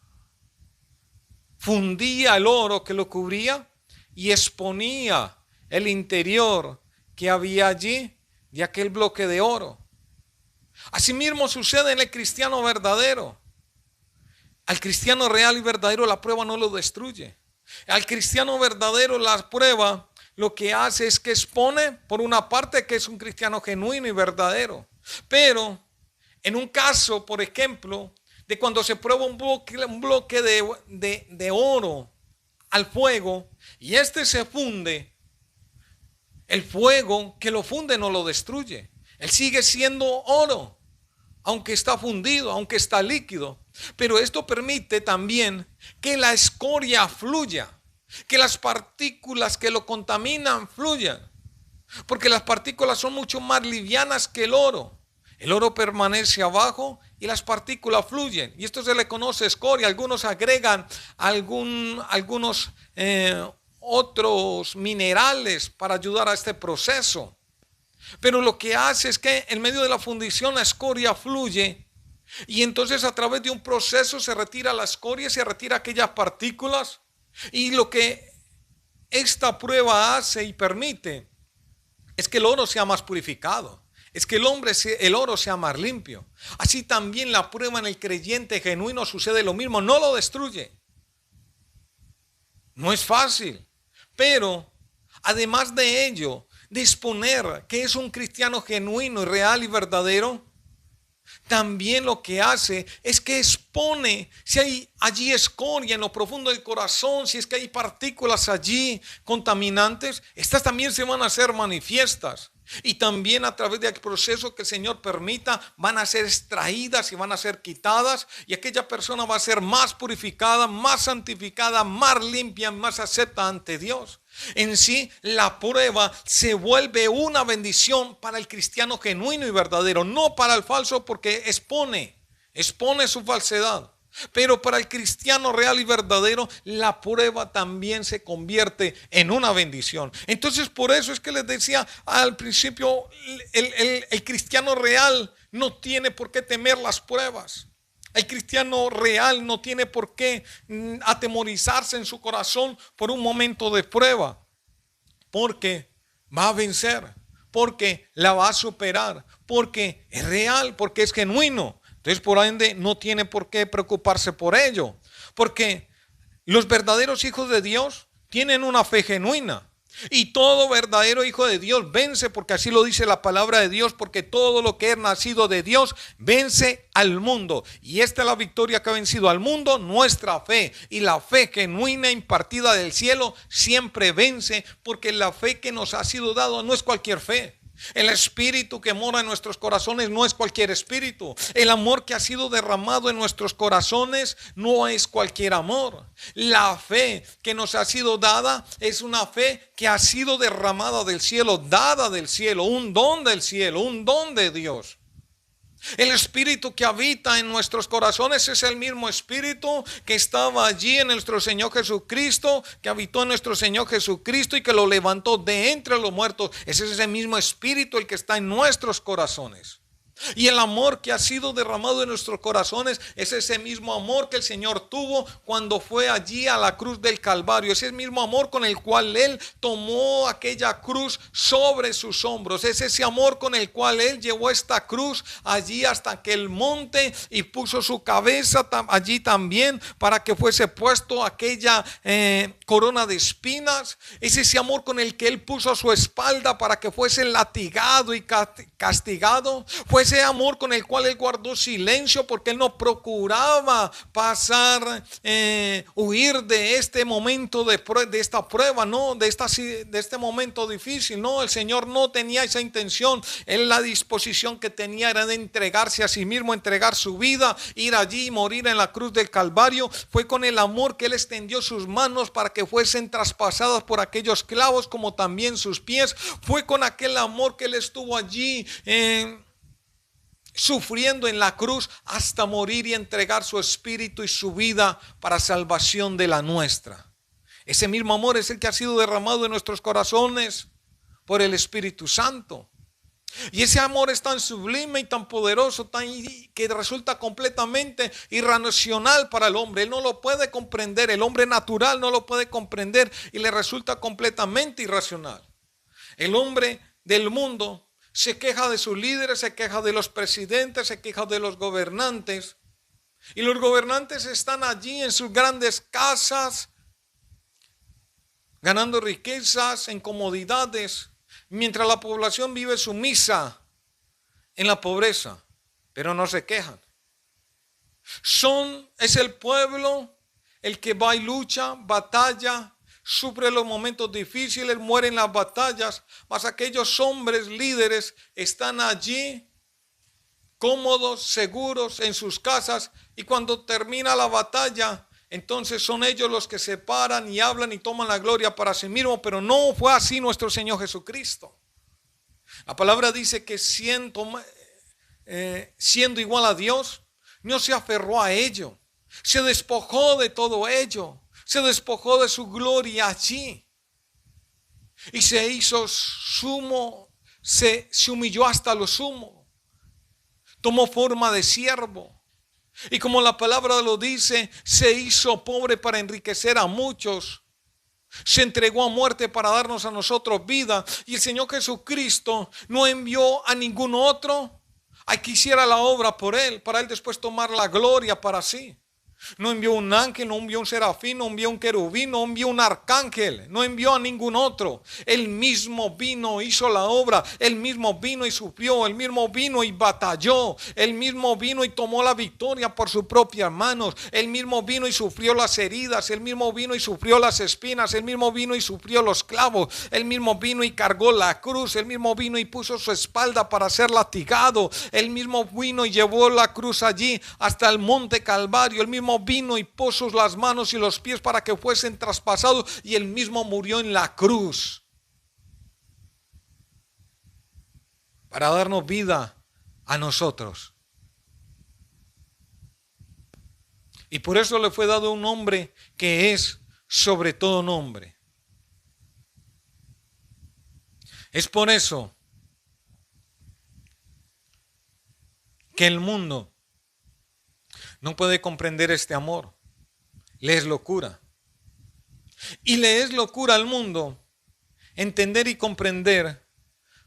fundía el oro que lo cubría y exponía el interior que había allí de aquel bloque de oro. Asimismo sucede en el cristiano verdadero. Al cristiano real y verdadero la prueba no lo destruye. Al cristiano verdadero la prueba lo que hace es que expone, por una parte, que es un cristiano genuino y verdadero. Pero en un caso, por ejemplo, de cuando se prueba un bloque de oro al fuego y este se funde, el fuego que lo funde no lo destruye. Él sigue siendo oro, aunque está fundido, aunque está líquido. Pero esto permite también que la escoria fluya, que las partículas que lo contaminan fluyan. Porque las partículas son mucho más livianas que el oro. El oro permanece abajo y las partículas fluyen. Y esto se le conoce escoria. Algunos agregan algunos otros minerales para ayudar a este proceso. Pero lo que hace es que en medio de la fundición la escoria fluye. Y entonces a través de un proceso se retira la escoria, se retira aquellas partículas. Y lo que esta prueba hace y permite es que el oro sea más purificado, es que el oro sea más limpio. Así también la prueba en el creyente genuino sucede lo mismo, no lo destruye. No es fácil, pero además de ello, de exponer que es un cristiano genuino y real y verdadero, también lo que hace es que expone si hay allí escoria en lo profundo del corazón, si es que hay partículas allí contaminantes, estas también se van a hacer manifiestas. Y también a través del proceso que el Señor permita, van a ser extraídas y van a ser quitadas. Y aquella persona va a ser más purificada, más santificada, más limpia, más acepta ante Dios. En sí, la prueba se vuelve una bendición para el cristiano genuino y verdadero, no para el falso, porque expone su falsedad. Pero para el cristiano real y verdadero, la prueba también se convierte en una bendición. Entonces, por eso es que les decía al principio, el cristiano real no tiene por qué temer las pruebas. El cristiano real no tiene por qué atemorizarse en su corazón por un momento de prueba, porque va a vencer, porque la va a superar, porque es real, porque es genuino. Entonces, por ende, no tiene por qué preocuparse por ello, porque los verdaderos hijos de Dios tienen una fe genuina. Y todo verdadero hijo de Dios vence, porque así lo dice la palabra de Dios, porque todo lo que es nacido de Dios vence al mundo. Y esta es la victoria que ha vencido al mundo, nuestra fe. Y la fe genuina impartida del cielo siempre vence, porque la fe que nos ha sido dado no es cualquier fe. El espíritu que mora en nuestros corazones no es cualquier espíritu. El amor que ha sido derramado en nuestros corazones no es cualquier amor. La fe que nos ha sido dada es una fe que ha sido derramada del cielo, dada del cielo, un don del cielo, un don de Dios. El espíritu que habita en nuestros corazones es el mismo espíritu que estaba allí en nuestro Señor Jesucristo, que habitó en nuestro Señor Jesucristo y que lo levantó de entre los muertos. Ese es ese mismo espíritu el que está en nuestros corazones. Y el amor que ha sido derramado en nuestros corazones es ese mismo amor que el Señor tuvo cuando fue allí a la cruz del Calvario. Ese mismo amor con el cual Él tomó aquella cruz sobre sus hombros. Es ese amor con el cual Él llevó esta cruz allí hasta aquel monte y puso su cabeza allí también para que fuese puesto aquella corona de espinas. Es ese amor con el que Él puso su espalda para que fuese latigado y castigado. Fue ese amor con el cual Él guardó silencio, porque Él no procuraba pasar, huir de este momento de esta prueba, no, de este momento difícil. No, el Señor no tenía esa intención. Él, la disposición que tenía era de entregarse a sí mismo, entregar su vida, ir allí y morir en la cruz del Calvario. Fue con el amor que Él extendió sus manos para que fuesen traspasadas por aquellos clavos, como también sus pies. Fue con aquel amor que Él estuvo allí sufriendo en la cruz hasta morir y entregar su espíritu y su vida para salvación de la nuestra. Ese mismo amor es el que ha sido derramado en nuestros corazones por el Espíritu Santo. Y ese amor es tan sublime y tan poderoso, que resulta completamente irracional para el hombre. Él no lo puede comprender, el hombre natural no lo puede comprender y le resulta completamente irracional. El hombre del mundo se queja de sus líderes, se queja de los presidentes, se queja de los gobernantes. Y los gobernantes están allí en sus grandes casas, ganando riquezas en comodidades, mientras la población vive sumisa en la pobreza, pero no se quejan. Es el pueblo el que va y lucha, batalla, sufre los momentos difíciles, muere en las batallas, mas aquellos hombres líderes están allí cómodos, seguros en sus casas, y cuando termina la batalla, entonces son ellos los que se paran y hablan y toman la gloria para sí mismos. Pero no fue así nuestro Señor Jesucristo. La palabra dice que siendo igual a Dios, no se aferró a ello, se despojó de todo ello, se despojó de su gloria allí y se hizo sumo, se humilló hasta lo sumo, tomó forma de siervo. Y como la palabra lo dice, se hizo pobre para enriquecer a muchos. Se entregó a muerte para darnos a nosotros vida. Y el Señor Jesucristo no envió a ningún otro a que hiciera la obra por Él, para Él después tomar la gloria para sí. No envió un ángel, no envió un serafín, no envió un querubín, no envió un arcángel, no envió a ningún otro. Él mismo vino, hizo la obra, él mismo vino y sufrió, él mismo vino y batalló, él mismo vino y tomó la victoria por sus propias manos, él mismo vino y sufrió las heridas, él mismo vino y sufrió las espinas, él mismo vino y sufrió los clavos, él mismo vino y cargó la cruz, él mismo vino y puso su espalda para ser latigado, él mismo vino y llevó la cruz allí hasta el monte Calvario, él mismo vino y puso las manos y los pies para que fuesen traspasados, y él mismo murió en la cruz para darnos vida a nosotros. Y por eso le fue dado un nombre que es sobre todo nombre. Es por eso que el mundo no puede comprender este amor. Le es locura. Y le es locura al mundo entender y comprender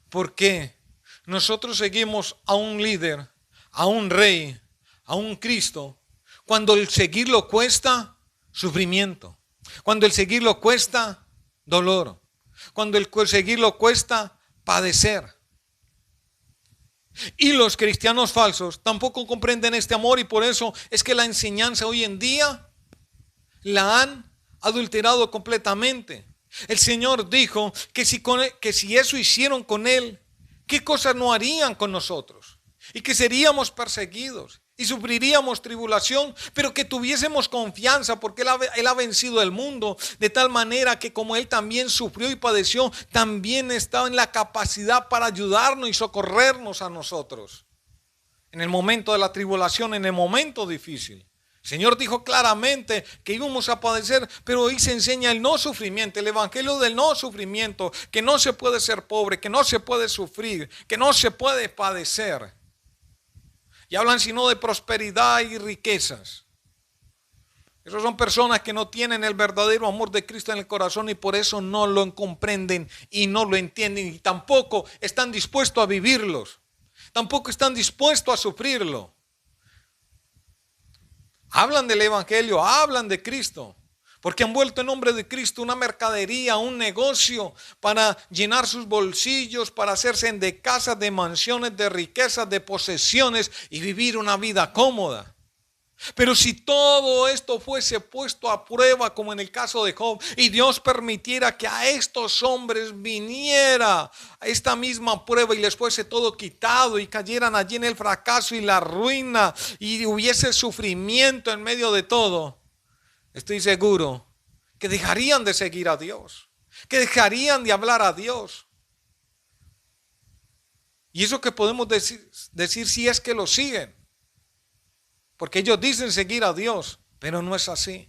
por qué nosotros seguimos a un líder, a un rey, a un Cristo, cuando el seguirlo cuesta sufrimiento, cuando el seguirlo cuesta dolor, cuando el seguirlo cuesta padecer. Y los cristianos falsos tampoco comprenden este amor, y por eso es que la enseñanza hoy en día la han adulterado completamente. El Señor dijo que si eso hicieron con Él, ¿qué cosas no harían con nosotros? Y que seríamos perseguidos y sufriríamos tribulación, pero que tuviésemos confianza porque Él ha vencido el mundo, de tal manera que como Él también sufrió y padeció, también estaba en la capacidad para ayudarnos y socorrernos a nosotros en el momento de la tribulación, en el momento difícil. El Señor dijo claramente que íbamos a padecer, pero hoy se enseña el no sufrimiento, el evangelio del no sufrimiento, que no se puede ser pobre, que no se puede sufrir, que no se puede padecer. Y hablan sino de prosperidad y riquezas. Esas son personas que no tienen el verdadero amor de Cristo en el corazón, y por eso no lo comprenden y no lo entienden, y tampoco están dispuestos a vivirlos. Tampoco están dispuestos a sufrirlo. Hablan del evangelio, hablan de Cristo, porque han vuelto en nombre de Cristo una mercadería, un negocio para llenar sus bolsillos, para hacerse de casas, de mansiones, de riquezas, de posesiones y vivir una vida cómoda. Pero si todo esto fuese puesto a prueba, como en el caso de Job, y Dios permitiera que a estos hombres viniera esta misma prueba y les fuese todo quitado y cayeran allí en el fracaso y la ruina y hubiese sufrimiento en medio de todo, estoy seguro que dejarían de seguir a Dios, que dejarían de hablar a Dios. Y eso que podemos decir si es que lo siguen. Porque ellos dicen seguir a Dios, pero no es así.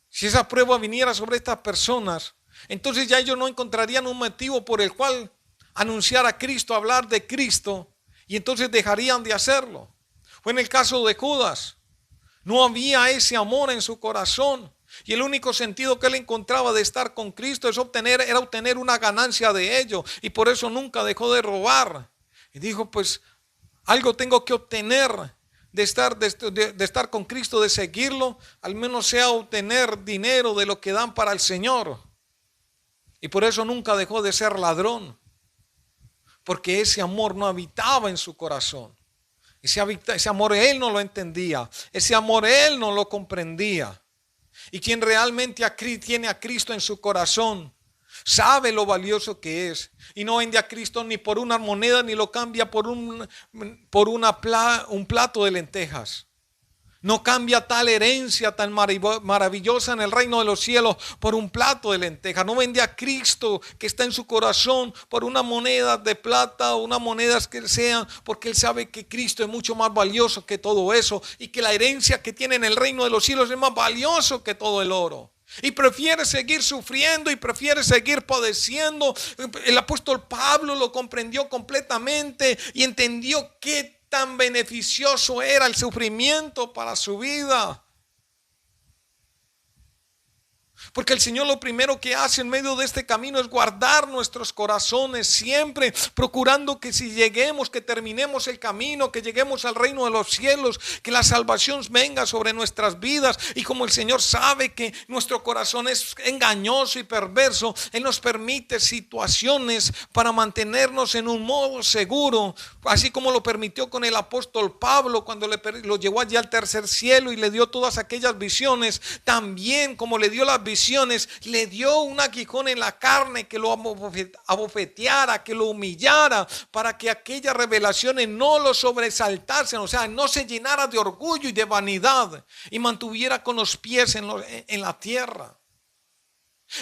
Si esa prueba viniera sobre estas personas, entonces ya ellos no encontrarían un motivo por el cual anunciar a Cristo, hablar de Cristo, y entonces dejarían de hacerlo. Fue en el caso de Judas. No había ese amor en su corazón, y el único sentido que él encontraba de estar con Cristo era obtener una ganancia de ello, y por eso nunca dejó de robar. Y dijo, pues algo tengo que obtener de estar con Cristo, de seguirlo, al menos sea obtener dinero de lo que dan para el Señor. Y por eso nunca dejó de ser ladrón, porque ese amor no habitaba en su corazón. Ese amor él no lo entendía, ese amor él no lo comprendía. Y quien realmente tiene a Cristo en su corazón, Sabe lo valioso que es. Y no vende a Cristo ni por una moneda, ni lo cambia por un plato de lentejas. No cambia tal herencia tan maravillosa en el reino de los cielos por un plato de lentejas. No vende a Cristo que está en su corazón por una moneda de plata o unas monedas que sean, porque Él sabe que Cristo es mucho más valioso que todo eso y que la herencia que tiene en el reino de los cielos es más valioso que todo el oro. Y prefiere seguir sufriendo y prefiere seguir padeciendo. El apóstol Pablo lo comprendió completamente y entendió qué tan beneficioso era el sufrimiento para su vida. Porque el Señor lo primero que hace en medio de este camino es guardar nuestros corazones siempre, procurando que si lleguemos, que terminemos el camino, que lleguemos al reino de los cielos, que la salvación venga sobre nuestras vidas. Y como el Señor sabe que nuestro corazón es engañoso y perverso, Él nos permite situaciones para mantenernos en un modo seguro, así como lo permitió con el apóstol Pablo cuando lo llevó allá al tercer cielo y le dio todas aquellas visiones. También como le dio las visiones, le dio un aguijón en la carne que lo abofeteara, que lo humillara, para que aquellas revelaciones no lo sobresaltasen, o sea, no se llenara de orgullo y de vanidad y mantuviera con los pies en la tierra.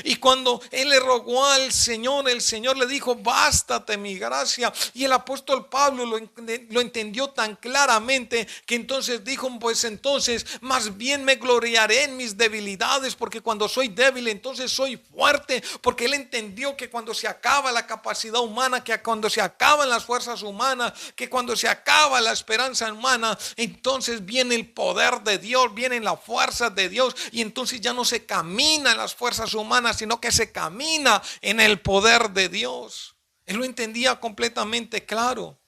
Y cuando él le rogó al Señor, el Señor le dijo: bástate mi gracia. Y el apóstol Pablo lo entendió tan claramente que entonces dijo: pues entonces más bien me gloriaré en mis debilidades, porque cuando soy débil entonces soy fuerte. Porque él entendió que cuando se acaba la capacidad humana, que cuando se acaban las fuerzas humanas, que cuando se acaba la esperanza humana, entonces viene el poder de Dios, vienen las fuerzas de Dios. Y entonces ya no se camina en las fuerzas humanas, sino que se camina en el poder de Dios. Él lo entendía completamente claro.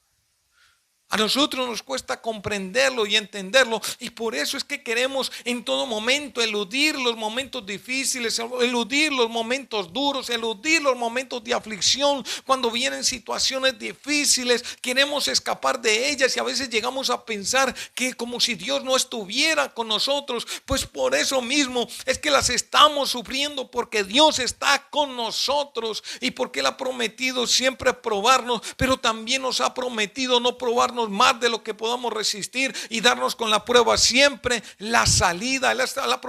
A nosotros nos cuesta comprenderlo y entenderlo, y por eso es que queremos en todo momento eludir los momentos difíciles, eludir los momentos duros, eludir los momentos de aflicción. Cuando vienen situaciones difíciles, queremos escapar de ellas y a veces llegamos a pensar que como si Dios no estuviera con nosotros. Pues por eso mismo es que las estamos sufriendo, porque Dios está con nosotros y porque Él ha prometido siempre probarnos, pero también nos ha prometido no probarnos más de lo que podamos resistir y darnos con la prueba siempre la salida. Él ha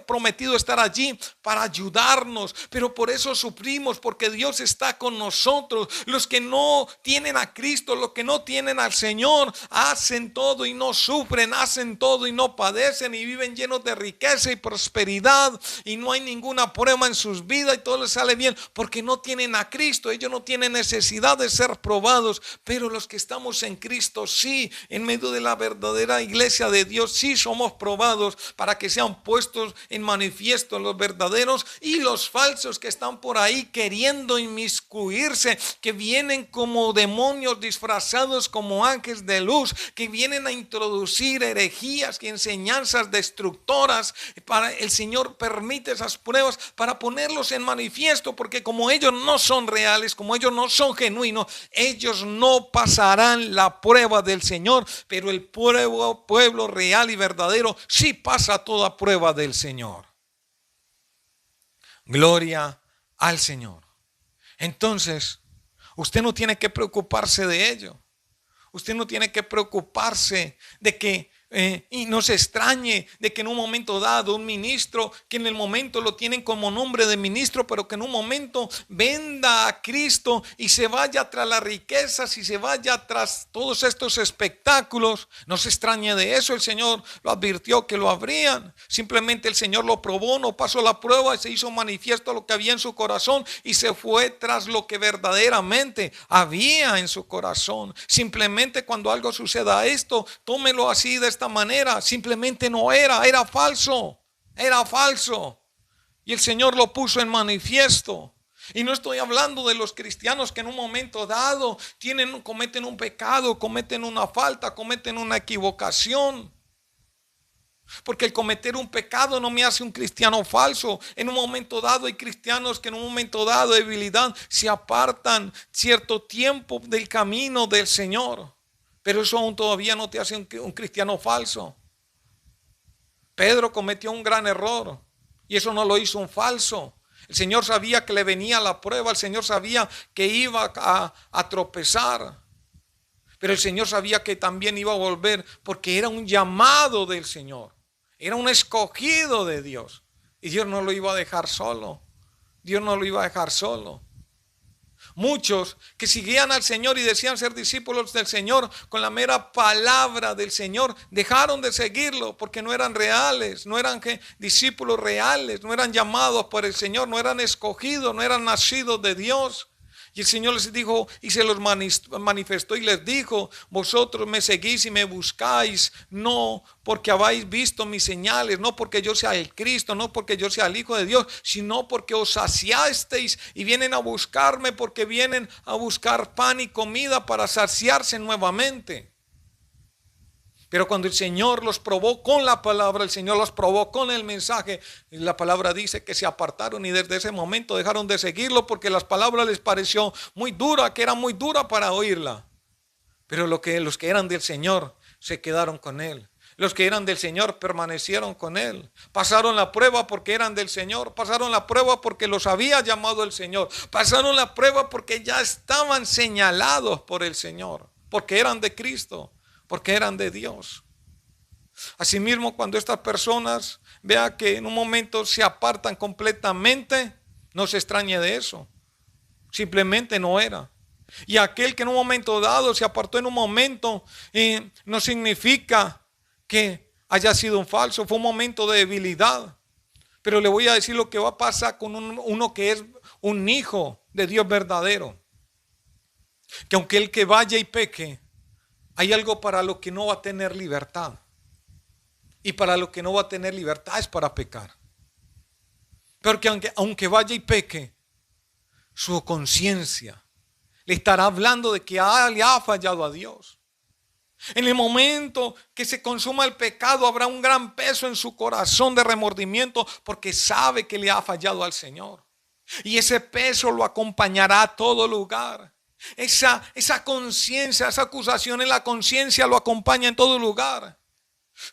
prometido estar allí para ayudarnos, pero por eso sufrimos, porque Dios está con nosotros. Los que no tienen a Cristo, los que no tienen al Señor, hacen todo y no sufren, hacen todo y no padecen, y viven llenos de riqueza y prosperidad, y no hay ninguna prueba en sus vidas y todo les sale bien, porque no tienen a Cristo. Ellos no tienen necesidad de ser probados, pero los que estamos en Cristo, sí, en medio de la verdadera iglesia de Dios, sí somos probados, para que sean puestos en manifiesto los verdaderos y los falsos que están por ahí queriendo inmiscuirse, que vienen como demonios disfrazados como ángeles de luz, que vienen a introducir herejías y enseñanzas destructoras. Para el Señor permite esas pruebas para ponerlos en manifiesto, porque como ellos no son reales, como ellos no son genuinos, ellos no pasarán la prueba del Señor. Pero el pueblo real y verdadero sí pasa toda prueba del Señor. Gloria al Señor. Entonces, usted no tiene que preocuparse de ello. Usted no tiene que preocuparse de que y no se extrañe de que en un momento dado un ministro, que en el momento lo tienen como nombre de ministro, pero que en un momento venda a Cristo y se vaya tras las riquezas y se vaya tras todos estos espectáculos. No se extrañe de eso. El Señor lo advirtió que lo habrían. Simplemente el Señor lo probó, no pasó la prueba y se hizo manifiesto lo que había en su corazón y se fue tras lo que verdaderamente había en su corazón. Simplemente cuando algo suceda esto, tómelo así de esta manera. Simplemente no era falso, era falso, y el Señor lo puso en manifiesto. Y no estoy hablando de los cristianos que en un momento dado cometen un pecado, cometen una falta, cometen una equivocación, porque el cometer un pecado no me hace un cristiano falso. En un momento dado hay cristianos que en un momento dado de debilidad se apartan cierto tiempo del camino del Señor, pero eso aún todavía no te hace un cristiano falso. Pedro cometió un gran error y eso no lo hizo un falso. El Señor sabía que le venía la prueba, el Señor sabía que iba a tropezar. Pero el Señor sabía que también iba a volver porque era un llamado del Señor. Era un escogido de Dios. Y Dios no lo iba a dejar solo. Dios no lo iba a dejar solo. Muchos que seguían al Señor y decían ser discípulos del Señor con la mera palabra del Señor, dejaron de seguirlo porque no eran reales, no eran discípulos reales, no eran llamados por el Señor, no eran escogidos, no eran nacidos de Dios. Y el Señor les dijo y se los manifestó y les dijo: vosotros me seguís y me buscáis, no porque habéis visto mis señales, no porque yo sea el Cristo, no porque yo sea el Hijo de Dios, sino porque os saciasteis y vienen a buscarme porque vienen a buscar pan y comida para saciarse nuevamente. Pero cuando el Señor los probó con la palabra, el Señor los probó con el mensaje, y la palabra dice que se apartaron y desde ese momento dejaron de seguirlo porque las palabras les pareció muy dura, que era muy dura para oírla. Pero los que eran del Señor se quedaron con Él. Los que eran del Señor permanecieron con Él. Pasaron la prueba porque eran del Señor. Pasaron la prueba porque los había llamado el Señor. Pasaron la prueba porque ya estaban señalados por el Señor. Porque eran de Cristo. Porque eran de Dios. Asimismo, cuando estas personas vean que en un momento se apartan completamente, no se extrañe de eso. Simplemente no era. Y aquel que en un momento dado se apartó en un momento, no significa que haya sido un falso. Fue un momento de debilidad. Pero le voy a decir lo que va a pasar con uno que es un hijo de Dios verdadero. Que aunque el que vaya y peque, hay algo para lo que no va a tener libertad. Y para lo que no va a tener libertad es para pecar. Porque aunque vaya y peque, su conciencia le estará hablando de que le ha fallado a Dios. En el momento que se consuma el pecado, habrá un gran peso en su corazón de remordimiento porque sabe que le ha fallado al Señor. Y ese peso lo acompañará a todo lugar. Esa conciencia, esa acusación en la conciencia lo acompaña en todo lugar.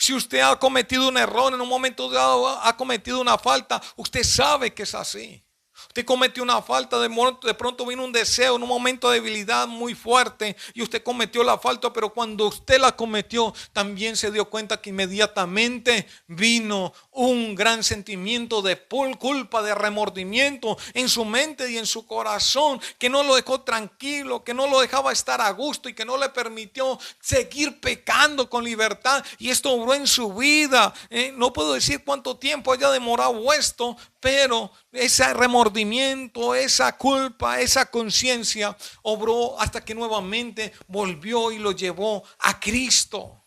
Si usted ha cometido un error, en un momento dado ha cometido una falta, usted sabe que es así. Usted cometió una falta, de pronto vino un deseo en un momento de debilidad muy fuerte y usted cometió la falta, pero cuando usted la cometió también se dio cuenta que inmediatamente vino un gran sentimiento de culpa, de remordimiento en su mente y en su corazón, que no lo dejó tranquilo, que no lo dejaba estar a gusto y que no le permitió seguir pecando con libertad. Y esto obró en su vida. No puedo decir cuánto tiempo haya demorado esto, pero ese remordimiento, esa culpa, esa conciencia obró hasta que nuevamente volvió y lo llevó a Cristo.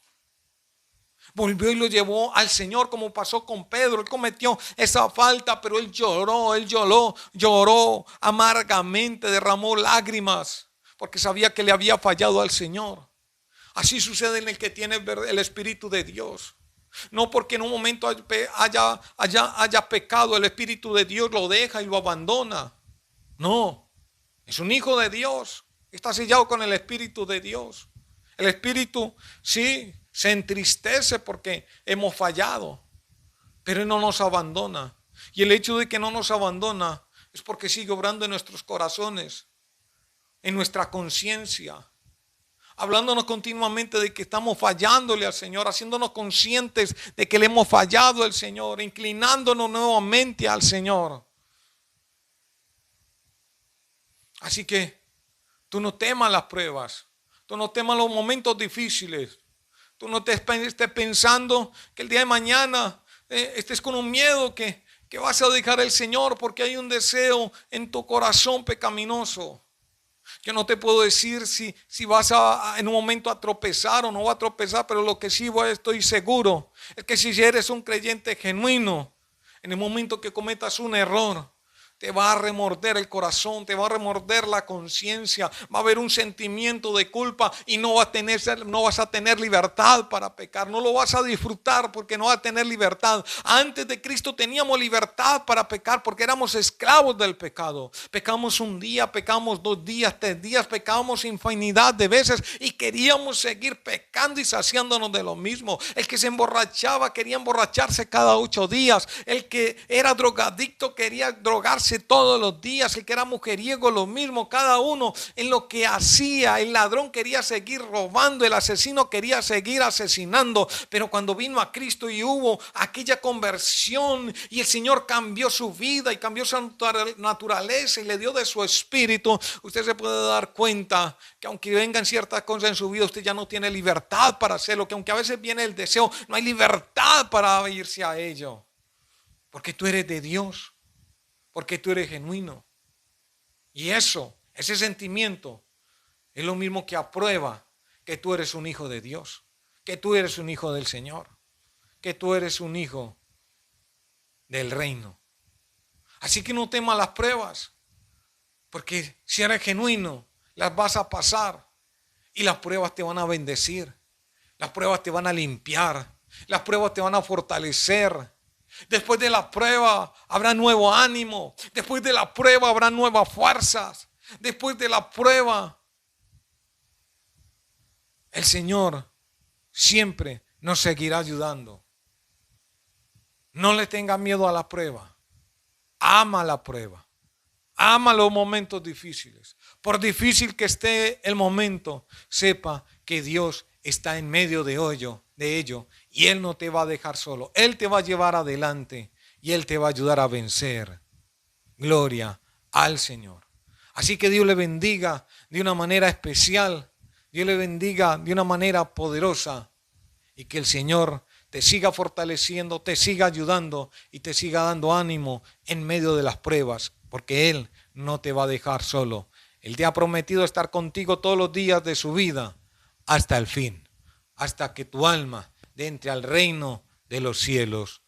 Volvió y lo llevó al Señor, como pasó con Pedro. Él cometió esa falta, pero él lloró amargamente, derramó lágrimas, porque sabía que le había fallado al Señor. Así sucede en el que tiene el Espíritu de Dios. No porque en un momento haya pecado, el Espíritu de Dios lo deja y lo abandona. No, es un hijo de Dios. Está sellado con el Espíritu de Dios. El Espíritu sí se entristece porque hemos fallado, pero Él no nos abandona. Y el hecho de que no nos abandona es porque sigue obrando en nuestros corazones, en nuestra conciencia, hablándonos continuamente de que estamos fallándole al Señor, haciéndonos conscientes de que le hemos fallado al Señor, inclinándonos nuevamente al Señor. Así que tú no temas las pruebas, tú no temas los momentos difíciles, tú no te estés pensando que el día de mañana estés con un miedo que vas a dejar al Señor porque hay un deseo en tu corazón pecaminoso. Yo no te puedo decir si vas en un momento a tropezar o no vas a tropezar, pero lo que sí estoy seguro es que si eres un creyente genuino, en el momento que cometas un error, te va a remorder el corazón, te va a remorder la conciencia, va a haber un sentimiento de culpa y no vas a tener libertad para pecar, no lo vas a disfrutar porque no vas a tener libertad. Antes de Cristo teníamos libertad para pecar porque éramos esclavos del pecado. Pecamos un día, pecamos 2 días, 3 días, pecamos infinidad de veces y queríamos seguir pecando y saciándonos de lo mismo. El que se emborrachaba quería emborracharse cada 8 días. El que era drogadicto quería drogarse drogarse todos los días, el que era mujeriego lo mismo, cada uno en lo que hacía. El ladrón quería seguir robando, el asesino quería seguir asesinando, pero cuando vino a Cristo y hubo aquella conversión y el Señor cambió su vida y cambió su naturaleza y le dio de su espíritu, usted se puede dar cuenta que aunque vengan ciertas cosas en su vida, usted ya no tiene libertad para hacerlo, que aunque a veces viene el deseo, no hay libertad para irse a ello, porque tú eres de Dios, porque tú eres genuino. Y ese sentimiento es lo mismo que aprueba que tú eres un hijo de Dios, que tú eres un hijo del Señor, que tú eres un hijo del reino. Así que no temas las pruebas, porque si eres genuino, las vas a pasar y las pruebas te van a bendecir, las pruebas te van a limpiar, las pruebas te van a fortalecer. Después de la prueba habrá nuevo ánimo, después de la prueba habrá nuevas fuerzas, después de la prueba el Señor siempre nos seguirá ayudando. No le tenga miedo a la prueba. Ama la prueba. Ama los momentos difíciles. Por difícil que esté el momento, sepa que Dios está en medio de ello y Él no te va a dejar solo. Él te va a llevar adelante y Él te va a ayudar a vencer. Gloria al Señor. Así que Dios le bendiga de una manera especial. Dios le bendiga de una manera poderosa y que el Señor te siga fortaleciendo, te siga ayudando y te siga dando ánimo en medio de las pruebas, porque Él no te va a dejar solo. Él te ha prometido estar contigo todos los días de su vida hasta el fin, hasta que tu alma entre al reino de los cielos.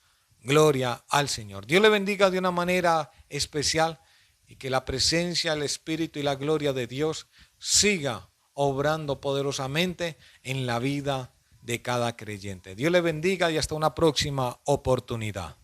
Gloria al Señor. Dios le bendiga de una manera especial y que la presencia, el Espíritu y la gloria de Dios siga obrando poderosamente en la vida de cada creyente. Dios le bendiga y hasta una próxima oportunidad.